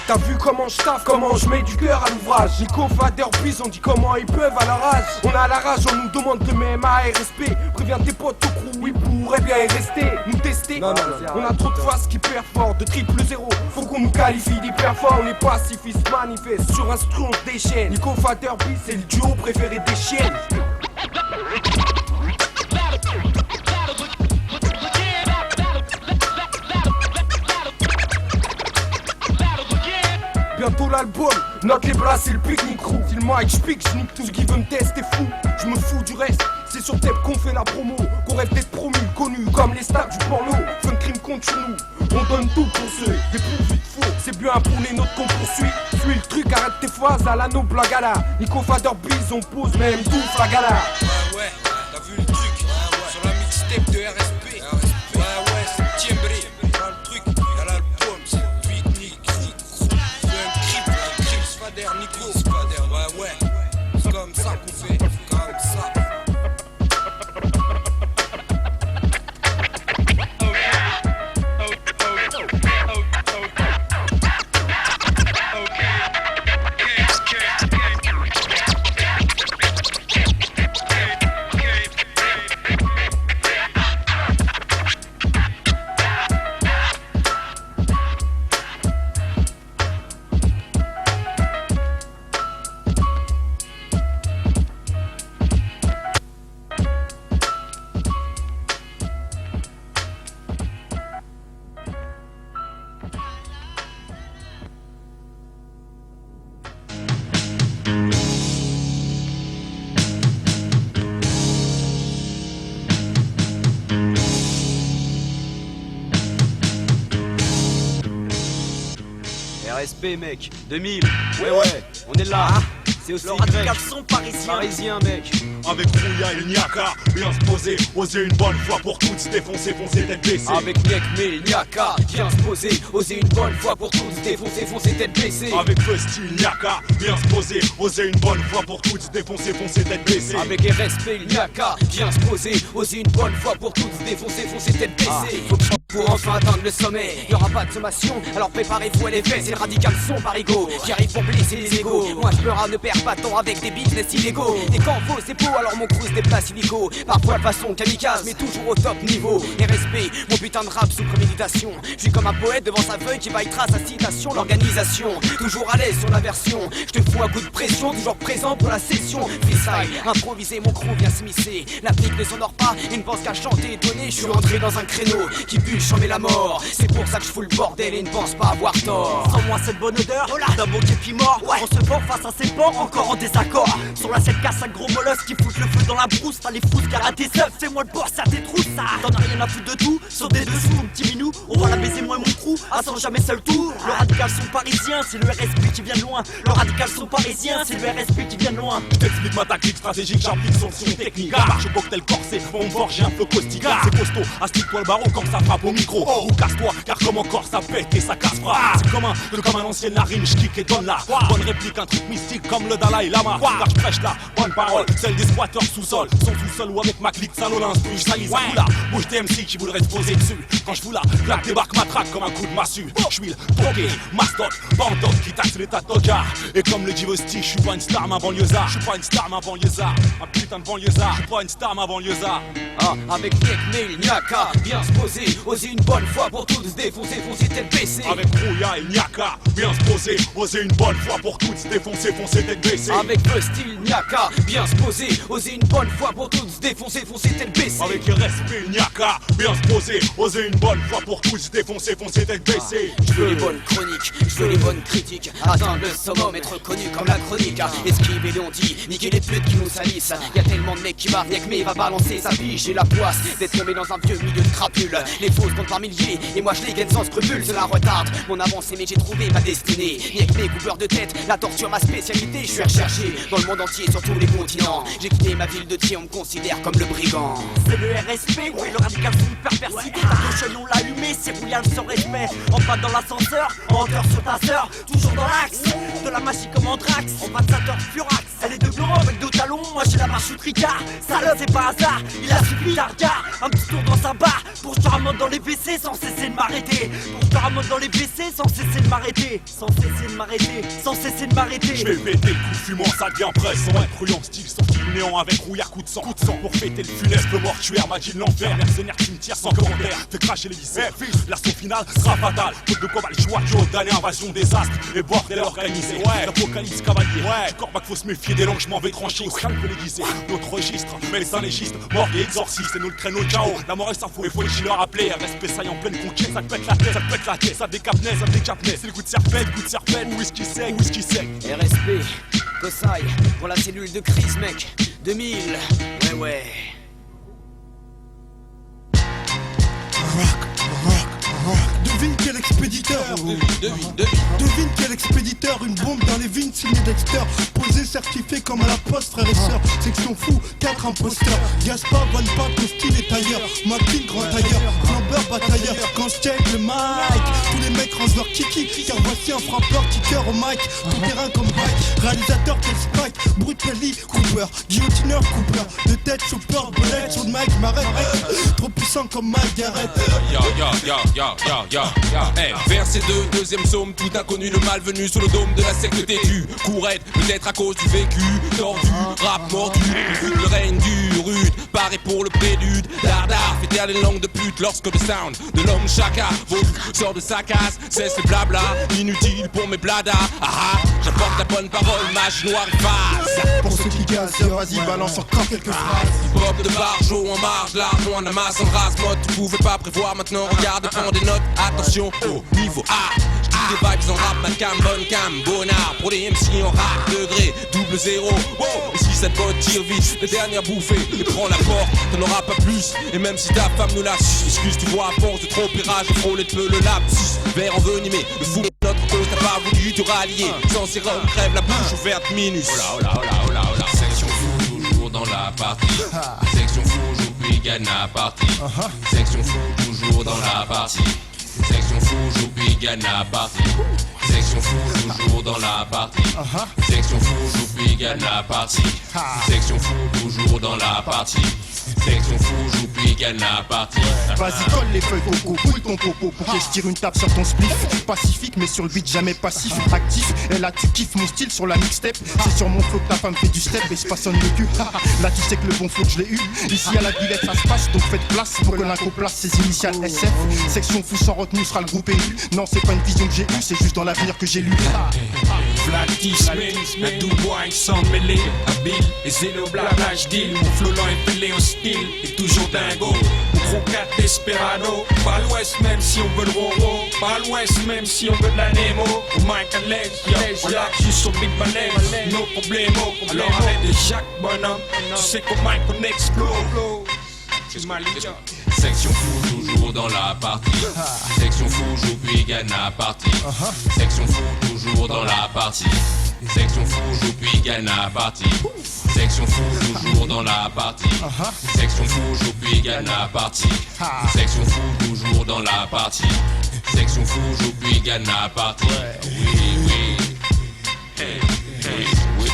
T'as vu comment je taffe, comment je mets du cœur à l'ouvrage. Nico Fader Biz, on dit comment ils peuvent à la rage. On a la rage, on nous demande de même à RSP. Préviens tes potes au crew, ils pourraient bien y rester. Nous tester, on a trop de faces qui perforent, de triple zéro. Faut qu'on nous qualifie d'hyper fort, on est pacifistes, manifeste sur un stron des chaînes. Nico Fader Biz, c'est le duo préféré des chiennes. Bientôt l'album, note les bras, c'est le pique-nique crew. Si le mic j'pique, j'nique tout ce qui veut me tester fou. Je me fous du reste, c'est sur Tep qu'on fait la promo. Qu'on rêve d'être promu, connu comme les stars du porno. Fun crime contre nous, on donne tout pour ceux dépourvus de faux. C'est bien pour les nôtres qu'on poursuit. Suis le truc, arrête tes phases à l'anneau blagala. Nico Fader Biz, on pose même tout flagala. Ouais, t'as vu le truc sur la mixtape de RSP. Ouais, c'est Tiembré. Dans le truc, y'a l'album, c'est pique-nique crew. Fader, Nico, Fader, ouais, c'est comme ça qu'on fait, comme ça. RSP mec, 2000, ouais, on est là. C'est aussi le radical son parisien mec. Avec Rouya et Niaka, bien se poser, oser une bonne fois pour toutes, se défoncer, tête baissée. Avec Nekme et Niaka, bien se poser, oser une bonne fois pour toutes, se défoncer, tête baissée. Avec Fusty Niaka, bien se poser, oser une bonne fois pour toutes, se défoncer, tête baissée. Avec RSP et Niaka, bien se poser, oser une bonne fois pour toutes, se défoncer, tête baissée. Pour enfin atteindre le sommet, y'aura pas de sommation, alors préparez-vous à l'effet, c'est le radical son parigo qui arrive pour blesser les égos. Moi je pleure, ne perds pas temps avec des business illégaux. Et quand faux c'est beau, alors mon crew se déplace illico. Parfois de façon kamikaze, mais toujours au top niveau. RSP, mon putain de rap sous préméditation. Je suis comme un poète devant sa feuille qui baillera sa citation. L'organisation, toujours à l'aise sur la version. Je te fous un coup de pression, toujours présent pour la session. Freestyle, improvisé, mon crew vient s'immiscer. La pique ne s'endort pas, il ne pense qu'à chanter et donner. Je suis rentré dans un créneau qui pue, j'en mets la mort. C'est pour ça que je fous le bordel et ne pense pas avoir tort. Sans moi cette bonne odeur, d'un bon képi mort. On se vend face à ces porcs, encore en désaccord. Sur la 7K, 5 gros molosses qui foutent le feu dans la brousse. T'as les fous car à tes œufs, c'est moi le boss à tes trousses. T'en as rien à foutre de tout, sur des dessous, mon petit minou. On va la baiser moi et mon crew, à sans jamais seul tour. Le radical son parisien, c'est le RSP qui vient de loin. Le radical son parisien, c'est le RSP qui vient de loin. Je t'explique ma tactique stratégique, j'applique son technique. Marche au cocktail corsé, on forge, j'ai un flow caustique. C'est costaud, aspire-toi le barreau quand ça frappe au micro. Ou casse-toi, car comme encore ça pète et ça casse pas. C'est comme un ancien narine, j'kick et donne là. Bonne réplique, un truc mystique comme le Dalai Lama. Car je prêche la bonne parole, celle des squatteurs sous-sol. Sont sous-sol ou avec ma clique, salaud l'instru, j'salis à la bouche des MC qui voudraient se poser dessus. Quand je vous la claque, débarque ma traque comme un coup de massue. J'suis le toqué, mastoc, bandot qui taxe l'état de tocard. Et comme le dit Vosti, j'suis pas une star ma banlieusard. J'suis pas une star ma banlieusard. Un putain de banlieusard, j'suis pas une star ma banlieusard. Avec Nekme, Niaka, bien se poser, oser une bonne fois pour toutes, se défoncer, tête baissée. Avec Rouya et Niaka, bien se poser, oser une bonne fois pour toutes, se défoncer, tête baissée. Avec Fusty Niaka, bien se poser, oser une bonne fois pour toutes, se défoncer, tête baissée. Avec RSP Niaka, bien se poser, oser une bonne fois pour toutes, se défoncer, tête baissée. Je veux les bonnes chroniques, je veux les bonnes critiques. Atteindre le summum, être connu comme la chronique. Esquiver les on-dit, niquer les putes qui nous salissent. Y'a tellement de mecs qui marrent, Nekme va balancer sa biche. J'ai la poisse d'être tombé dans un vieux milieu de crapules. Les fausses comptent par milliers, et moi je les gagne sans scrupules. Cela retarde mon avancée, mais j'ai trouvé ma destinée. Nekme, coupeur de tête, la torture ma spécialité. Je suis recherché dans le monde entier, sur tous les continents. J'ai quitté ma ville de Thiers, on me considère comme le brigand. C'est le RSP, oui, le radical sont hyper persidé. Ta caution on l'a allumé, c'est Rouillal sans respect. En bas dans l'ascenseur, en hauteur sur ta sœur. Toujours dans l'axe, de la magie comme Anthrax. En bas de sa torche Furax, elle est de blanc avec deux talons. Moi j'ai la marche Tricard, salope c'est pas hasard. Il a suffi d'un regard, un petit tour dans sa barre. Pour que je te remonte dans les WC sans cesser de m'arrêter. Pour que je te remonte dans les WC sans cesser de m'arrêter. Sans cesser de m'arrêter, sans cesser de m'arrêter. Je vais péter le coup fumant, ça devient pressant. Incroyant style, sorti du néant avec rouillard, coup de sang pour fêter le funeste mortuaire. Magie de l'enfer, mercenaire cimetière sans commentaire. Fait cracher les viscères, l'assaut final sera fatal. Faute de quoi va le choix, d'année, invasion, désastre et bordel organisé. L'apocalypse cavalier, corps faut se méfier des langues, je m'en vais trancher. Au crâne que l'aiguiser, notre registre, mais les légistes, mort et exorcistes, c'est nous le créneau chaos. La mort elle s'en fout, il faut les chillers rappeler. Respect ça y en pleine conquête, ça te pète la tête, ça décapnait, c'est le coup de serpette, ou whisky sec, RSP, Kosai, pour la cellule de crise mec, 2000, ouais. Devine quel expéditeur. Devine quel expéditeur. Une bombe dans les vignes signé Dexter. Posé, certifié comme à la poste, frère et sœur. Section fou, 4 imposteurs. Gaspard, Van Pape, le style est ailleurs. McQueen, grand tailleur. Flambeur, batailleur. Quand je check le mic, tous les mecs rangent leur kiki. Car voici un frappeur, kicker au mic. Tout terrain comme Mike. Réalisateur, tel Spike. Brutelli, Cooper. Guillotineur, Cooper. De tête, chopper, belette. Sur le mic, m'arrête. Trop puissant comme Margaret. Verset 2, deuxième psaume, tout inconnu, le mal venu sous le dôme de la secte têtue. Courette, peut-être à cause du vécu, tordu, rap mordu, le règne du rude, paré pour le prélude. Dardar, fait taire les langues de pute lorsque le sound de l'homme chaka sort de sa case, cesse le blabla, inutile pour mes bladas. J'apporte la bonne parole, mage noire et face. Pour ceux qui gazent, vas-y, balance encore quelques phrases. Hip-hop de barjo en marge, l'argent en amasse, en race mode. Tu pouvais pas prévoir, maintenant regarde, prends des notes. Attention au niveau A. J'dis des vibes en rap, ma cam, bonne cam, bonnard. Pour les MC en rap, degré, 0. Wow. Et si cette botte tire vite, les dernières bouffées, et prends la porte, t'en auras pas plus. Et même si ta femme nous lâche, excuse, tu vois, à force de trop pirage, de frôler de peu le lapsus. Verre envenimé, le fou, notre cause, t'as pas voulu te rallier. Sans sérum, crève la bouche ouverte minus. Oh là, oh là, oh là, oh là. Section fou, toujours dans la partie. Section fou, j'oublie Ghana partie. Section fou, toujours dans la partie. Section fou, j'oublie Ghana partie. Section fou, toujours dans la partie. Section fou, j'oublie Ghana partie. Section fou, toujours dans la partie. Section fou, j'oublie Ghana partie. Vas-y, colle les feuilles coco, bouille ton popo pour que je tire une tape sur ton spliff. Pacifique, mais sur le beat jamais passif, actif. Et là, tu kiffes mon style sur la mixtape. C'est sur mon flow que ta femme fait du step et se façonne le cul. Là, tu sais que le bon flow, je l'ai eu. Ici, à la Villette, ça se passe, donc faites place pour que l'inco place ses initiales SF. Section fou sans retenue sera le groupe élu. Non, c'est pas une vision que j'ai eue, c'est juste dans l'avenir que j'ai lu. Flatisme, un Dubois sans mêler. Habile et zélo blablage deal. Mon flow lent est pelé au style et toujours dingo. Mon croquette desperado. Pas l'ouest même si on veut le roro. Pas l'ouest même si on veut de la Nemo. Au Mike à l'aise, on l'a juste sur Big Balais. Nos problèmes, alors arrête de Jacques Bonhomme. Tu sais qu'au Mike on explose. Section fou, toujours dans la partie. Section fou, j'oublie Ghana partie. Section fou, toujours dans la partie. Section fou, j'oublie Ghana partie. Section fou, toujours dans la partie. Section fou, j'oublie Ghana partie. Section fou, toujours dans la partie. Section fou, j'oublie Ghana partie. Oui, oui. Hey, hey, oui.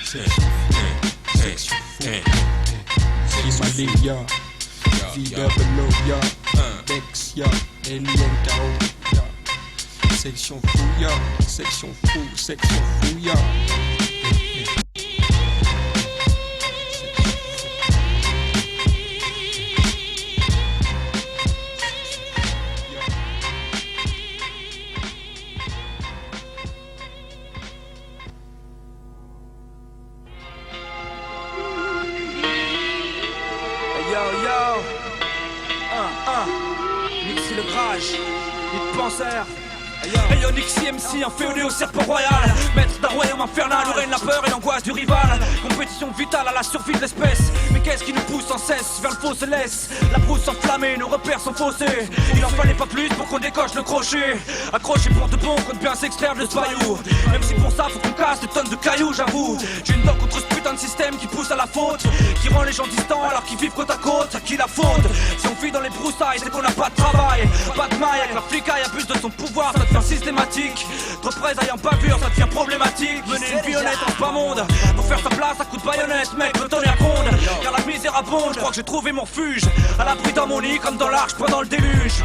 Section fou. Malia, VWO, Dex, Alien K.O. Section fou, section fou, section fou, Nixie le Grage, Nick Panzer. Hey yo, Nixie MC, un féodé au serpent royal. Maître d'un royaume infernal où règne la peur et l'angoisse du rival. Compétition vitale à la survie de l'espèce. Mais qu'est-ce qui nous pousse sans cesse vers le faux céleste? La brousse enflammée, nos repères sont faussés. Il en fallait pas plus pour qu'on décoche le crochet. Accroché pour de bon, compte bien s'extraire de ce bayou. Même si pour ça faut qu'on casse des tonnes de cailloux, j'avoue. J'ai une dent contre ce putain de système qui pousse à la faute, qui rend les gens distants alors qu'ils vivent côte à côte. À qui la faute? Si on vit dans les broussailles, c'est qu'on n'a pas de travail. Pas de maille, avec la flicaille abuse de son pouvoir, ça devient systématique. De représailles en bavure, ça devient problématique. Mener une vie honnête en bas monde. Pour faire sa place à coups de baïonnette, mec, le tonnerre gronde. Car la misère abonde, je crois que j'ai trouvé mon refuge. À l'abri dans mon lit comme dans l'arche pendant le déluge.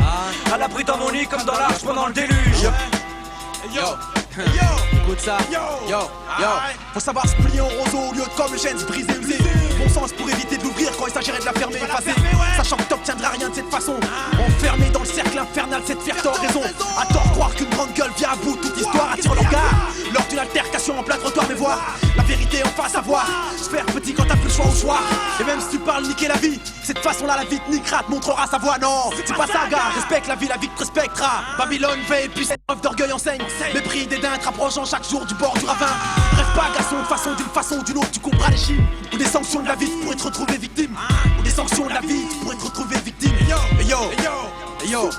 À l'abri dans mon lit comme dans l'arche pendant le déluge. Écoute ça, faut savoir se plier en roseau au lieu de comme le gène se briser, user. Bon sens pour éviter de l'ouvrir quand il s'agirait de la fermer, effacer. Sachant que t'obtiendras rien de cette façon. Enfermé dans le cercle infernal, cette fierté en raison. À tort croire qu'une grande gueule vient à bout, toute histoire attire le regard. Lors d'une altercation en plein trottoir, mais voir la vérité en face à voir. Se faire petit quand t'as plus le choix au soir. Et même si tu parles niquer la vie, cette façon-là la vie te niquera, te montrera sa voix. Non, c'est pas ça, gars. Respecte la vie te respectera. Babylone veille, puis cette preuve d'orgueil enseigne. Mépris des dindes rapprochant chaque jour du bord du ravin. Rêve pas, garçon, d'une façon ou d'une autre, tu comprends les chimes. Ou des sanctions de la vie, tu pourrais te retrouver victime. Ou des sanctions de la vie, tu pourrais te retrouver victime. Yo,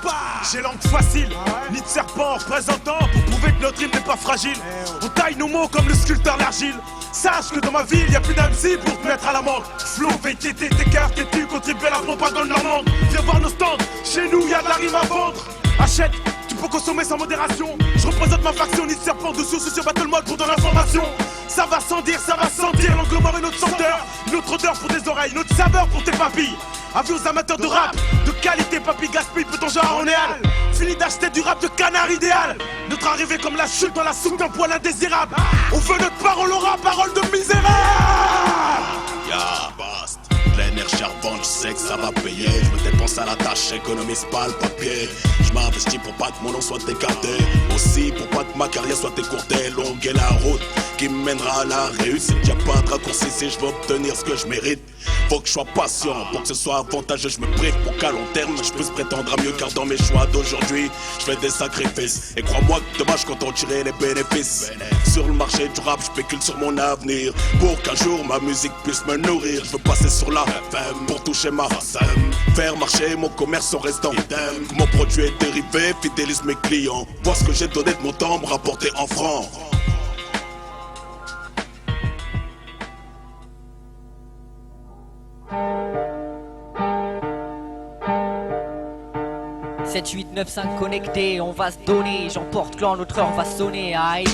j'ai langue facile, ni de serpent représentant pour prouver que notre rime n'est pas fragile. On taille nos mots comme le sculpteur l'argile. Sache que dans ma ville, y'a plus d'AMC pour te mettre à l'amende. Flow, VTT, tes cartes et tu contribues à la propagande normande. Viens voir nos stands, chez nous y'a de la rime à vendre. Achète, tu peux consommer sans modération. Je représente ma faction, ni de serpent dessous, c'est sur Battle Mode pour de l'information. Ça va sans dire, ça va sentir, l'angle mort et notre senteur. Notre odeur pour tes oreilles, notre saveur pour tes papilles. Avis aux amateurs de rap, de qualité, papy gaspille, peu ton genre en réal. Fini d'acheter du rap de canard idéal. Notre arrivée comme la chute dans la soupe d'un poil indésirable. On veut notre parole aura, parole de misérable. Ya, basta. Plein air charbon, je sais que ça va payer. Je me dépense à la tâche, économise pas le papier. Je m'investis pour pas que mon nom soit écarté. Aussi pour pas que ma carrière soit écourtée. Longue est la route qui me mènera à la réussite. Y'a pas de raccourci si je veux obtenir ce que je mérite. Faut que je sois patient pour que ce soit avantageux. Je me prive pour qu'à long terme je puisse prétendre à mieux. Car dans mes choix d'aujourd'hui je fais des sacrifices. Et crois-moi que demain je compte en tirer les bénéfices. Sur le marché du rap je spécule sur mon avenir. Pour qu'un jour ma musique puisse me nourrir. Je veux passer sur la FM pour toucher schéma. Faire marcher mon commerce en restant idem. Mon produit est dérivé, fidélise mes clients. Vois ce que j'ai donné de mon temps, me rapporter en francs. « 7, 8, 9, 5 connectés, on va se donner. J'emporte clan, notre heure va sonner. Aïe.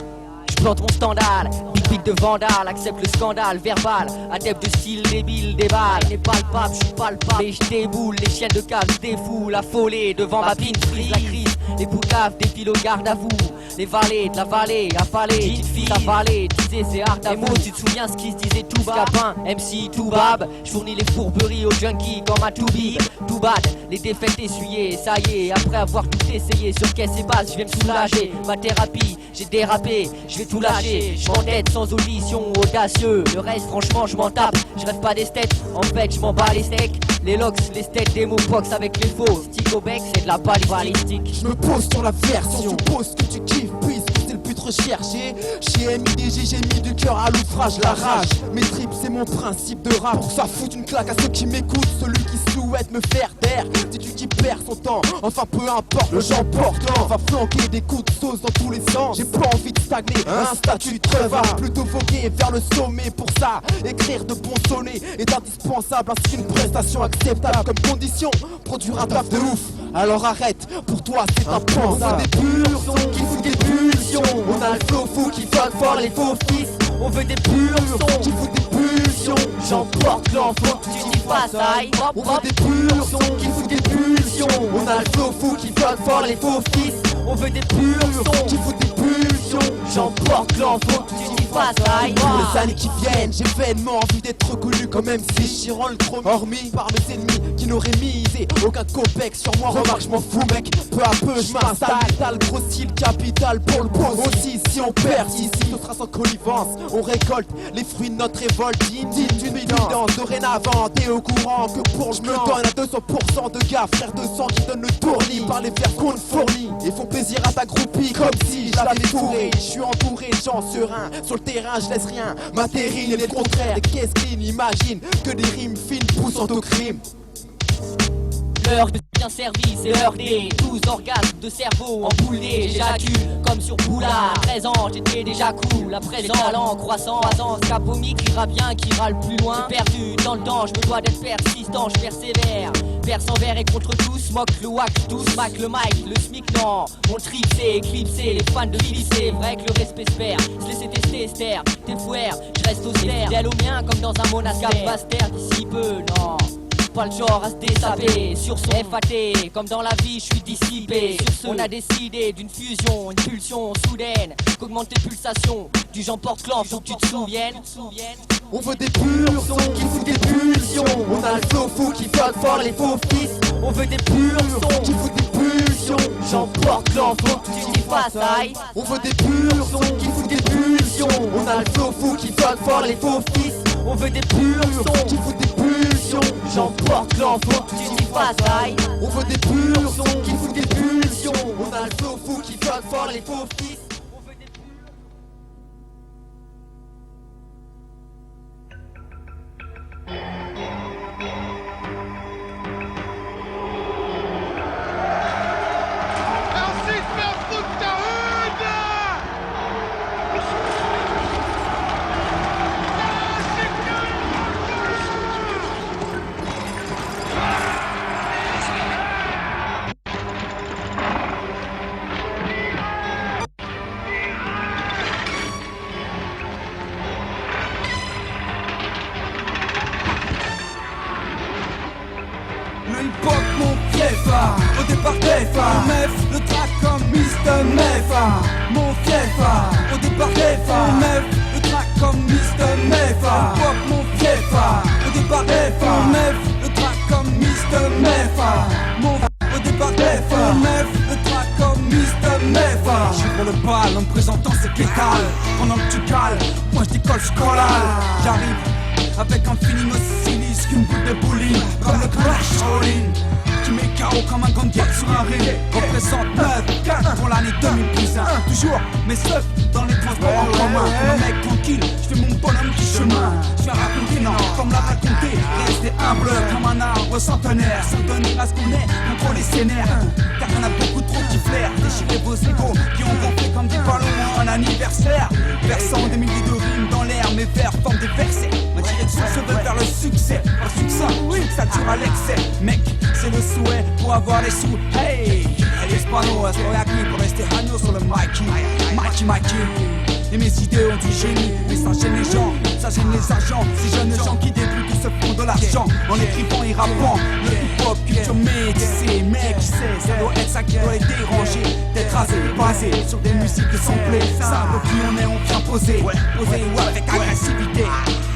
J'plante mon standard, big de vandale, accepte le scandale verbal, adepte de style débile, des balles, n'est palpable, j'suis palpable, mais j'déboule, les chiennes de cave défoulent, affolés devant ma pine, frise la crise, les boucaves défilent au garde à vous, les valets de la vallée, affalés, petite fille, ta vallée, disais c'est hard à mots, tu te souviens ce qui se disait tout bas, Scapin, MC tout bab, j'fournis les fourberies aux junkies comme un tout big, tout bad, les défaites essuyées, ça y est, après avoir tout essayé, sur caisse et base, j'vais me soulager, ma thérapie, j'ai dérapé, j'vais tout lâcher, j'm'entête sans audition, audacieux, le reste franchement je m'en tape, je rêve pas d'esthète, en fait je m'en bats les steaks, les locks, les steaks, des mots box avec les faux, stick au bec c'est de la balistique. Je me pose sur la version, tu poses que tu kiffes, puisque c'est le but recherché. Chez MIDG j'ai mis du cœur à l'ouvrage, la rage, mes tripes c'est mon principe de rap, pour que ça foute une claque à ceux qui m'écoutent, celui qui souhaite me faire taire, c'est tu qui perds son temps, enfin peu importe, le j'emporte, on va flanquer des coups de sauce dans tous les sens, j'ai pas envie de stagner, un statut très va plutôt voguer vers le sommet. Pour ça, écrire de bons sonnets est indispensable, ainsi qu'une prestation acceptable comme condition, produire un taf de ouf. Alors arrête, pour toi c'est impensable. On veut des purs sons qui foutent des pulsions, on a le flow fou qui fuck fort les faux fils. On veut des purs sons qui foutent des pulsions, j'emporte l'enfant, tu dis pas ça. On veut des purs sons qui foutent des pulsions, on a le flow fou qui fuck fort les faux fils. On veut des purs sons qui foutent des pulsions, j'emporte l'enfant, tu dis pas ça. Pour les années qui viennent, j'ai vainement envie d'être reconnu comme MC Chiron le chrome, hormis par mes ennemis qui n'auraient misé aucun copec sur moi. Remarque, je m'en fous mec, peu à peu je m'installe, t'as le gros style capital pour le pose. Aussi si on perd ici, ce sera sans connivence, on récolte les fruits de notre révolte. Digne d'une évidence, dorénavant t'es au courant que pour je me donne à 200% de gars, frère de sang qui donne le tournis par les vers qu'on fournit et font plaisir à ta groupie comme si je l'avais touré. Je suis entouré de gens sereins, sur le terrain je laisse rien, ma terrine est le contraire, des caisses clean, imagine que des rimes fines poussent au crime. L'heure de bien servi, c'est l'heure des 12 orgasmes de cerveau emboulés. J'éjacule comme sur Boulard. À présent, j'étais déjà cool. À présent, talent croissant, croissance, capomique, qui ira bien, qui ira le plus loin. Perdu dans le temps, je me dois d'être persistant, je persévère. Perce envers et contre tous, moque le wack, tous, mac le mic, le smic, non. Mon trip c'est éclipsé, les fans de Philippe, c'est vrai que le respect se perd. Se laisser tester, Esther, t'es fouère, je reste austère. Fidèle au mien comme dans un monastère. Cap d'ici peu, non. Pas le genre à se dessaper sur son FAT, comme dans la vie je suis dissipé. On a décidé d'une fusion, une pulsion soudaine, qu'augmente tes pulsations. Du j'emporte clan, faut que tu te souviennes. On veut des purs sons qui foutent des pulsions, on a le flow fou qui fuck fort les faux fils. On veut des purs sons qui foutent des pulsions, j'emporte l'enfant, tu dis pas ça. On veut des purs sons qui foutent des pulsions, on a le flow fou qui fuck fort les faux fils. On veut des purs sons qui foutent des pulsions, j'emporte l'enfant, tu dis pas ça. On veut des purs sons qui foutent des pulsions, on a le flow fou qui fuck fort les faux fils. Au départ Kefa, Mef, le track comme Mr. Mefa. Mon Fiefa, au départ Kefa, Mef, le track comme Mr. Mefa. Pop mon Fiefa, au départ Kefa, Mef, le track comme Mr. Mefa. Mon au départ Kefa, Mef, le track comme Mr. Mefa. J'ouvre le bal en me présentant c'est Kétal. Pendant que tu cales, moi je décolle, je collale. J'arrive avec un feeling aussi lisse qu'une boule de bowling. Comme le crash rolling. Tu mets KO comme un gandier sur un ring. Représente 9-4 pour l'année 2010. Toujours mes seufs dans les transports en commun. Comme un mec tranquille, je fais mon bonhomme du chemin. Je vais raconter, non, comme l'a raconté. Rester humble comme un arbre nombre centenaire, sans donner à ce qu'on est, contre les scénaires. Car y'en a beaucoup trop qui flairent, déchirez vos égos, qui ont gonflé comme des ballons en anniversaire. Versant des milliers de rimes dans l'air, mes vers forment des versets. Ma direction se veut vers le succès, un succès, oui, ça tire à l'excès. Mec, c'est le souhait pour avoir les sous. Hey, el hispano, estoy aquí por este año sur le Mikey. Et mes idées ont du génie, mais ça gêne les gens, ça gêne les agents. Ces jeunes gens qui débutent, qui se font de l'argent en écrivant et rappant. Le hip-hop culture métissée, mec, qui sait, ça doit être ça qui doit les déranger. D'être rasé, basé sur des musiques samplées. Simple qui on est, on vient poser, poser avec agressivité.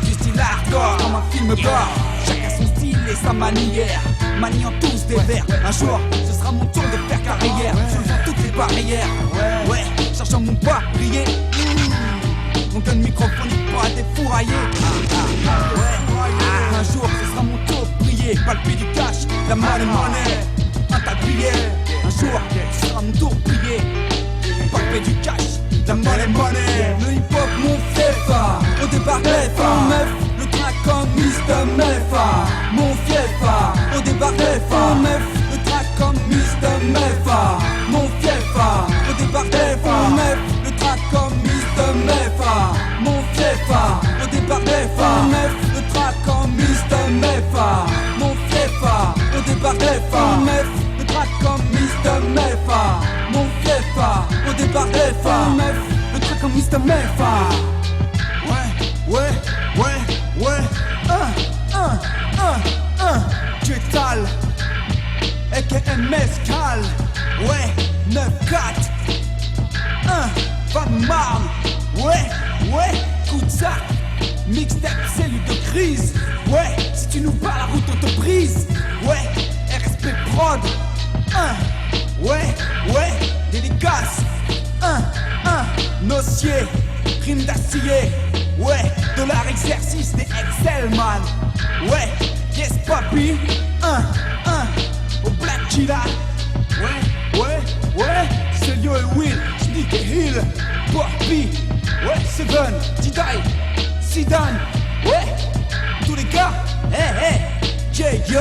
Du style hardcore, comme un film gore. Chacun son style et sa manière, maniant tous des vers. Un jour, ce sera mon tour de faire carrière, soulevant toutes les barrières. Ouais, cherchant mon pas briller. Mon gun microphonique pourra défourailler. Un jour ce sera mon tour de briller. Palper du cash, la money, un tas de billets. Un jour ce sera mon tour de briller. Palper du cash, la money. Le hip hop mon fief, au départ meuf. Le train comme Mr. Mefa. Mon fief, au départ meuf. Le train comme Mr. Mefa. Mon fief, au départ meuf. Le train comme Mr. Mefa. Mon fief, au départ meuf. Le train comme Mr. Mefa. Mon fief, au départ meuf. Le train comme Mr. Mefa. Mon fief, au départ meuf. Le train comme Mr. Mefa. Ouais. Tu étales, aka Mescal. Ouais, 9-4. Van Marne. Ouais, coup de sac. Mixtape, cellule de crise. Ouais, si tu nous bats la route on te brise. Ouais, RSP prod. Ouais, dédicace. Nossier, rime d'acier. Ouais, dollar exercice des Excel man. Ouais, yes papi. Au Black Chila. Ouais, c'est Lio et Will, Sneak et Hill, Borby. Ouais, Seven, Didai, Zidane. Ouais, tous les gars. Hey, J-Yo.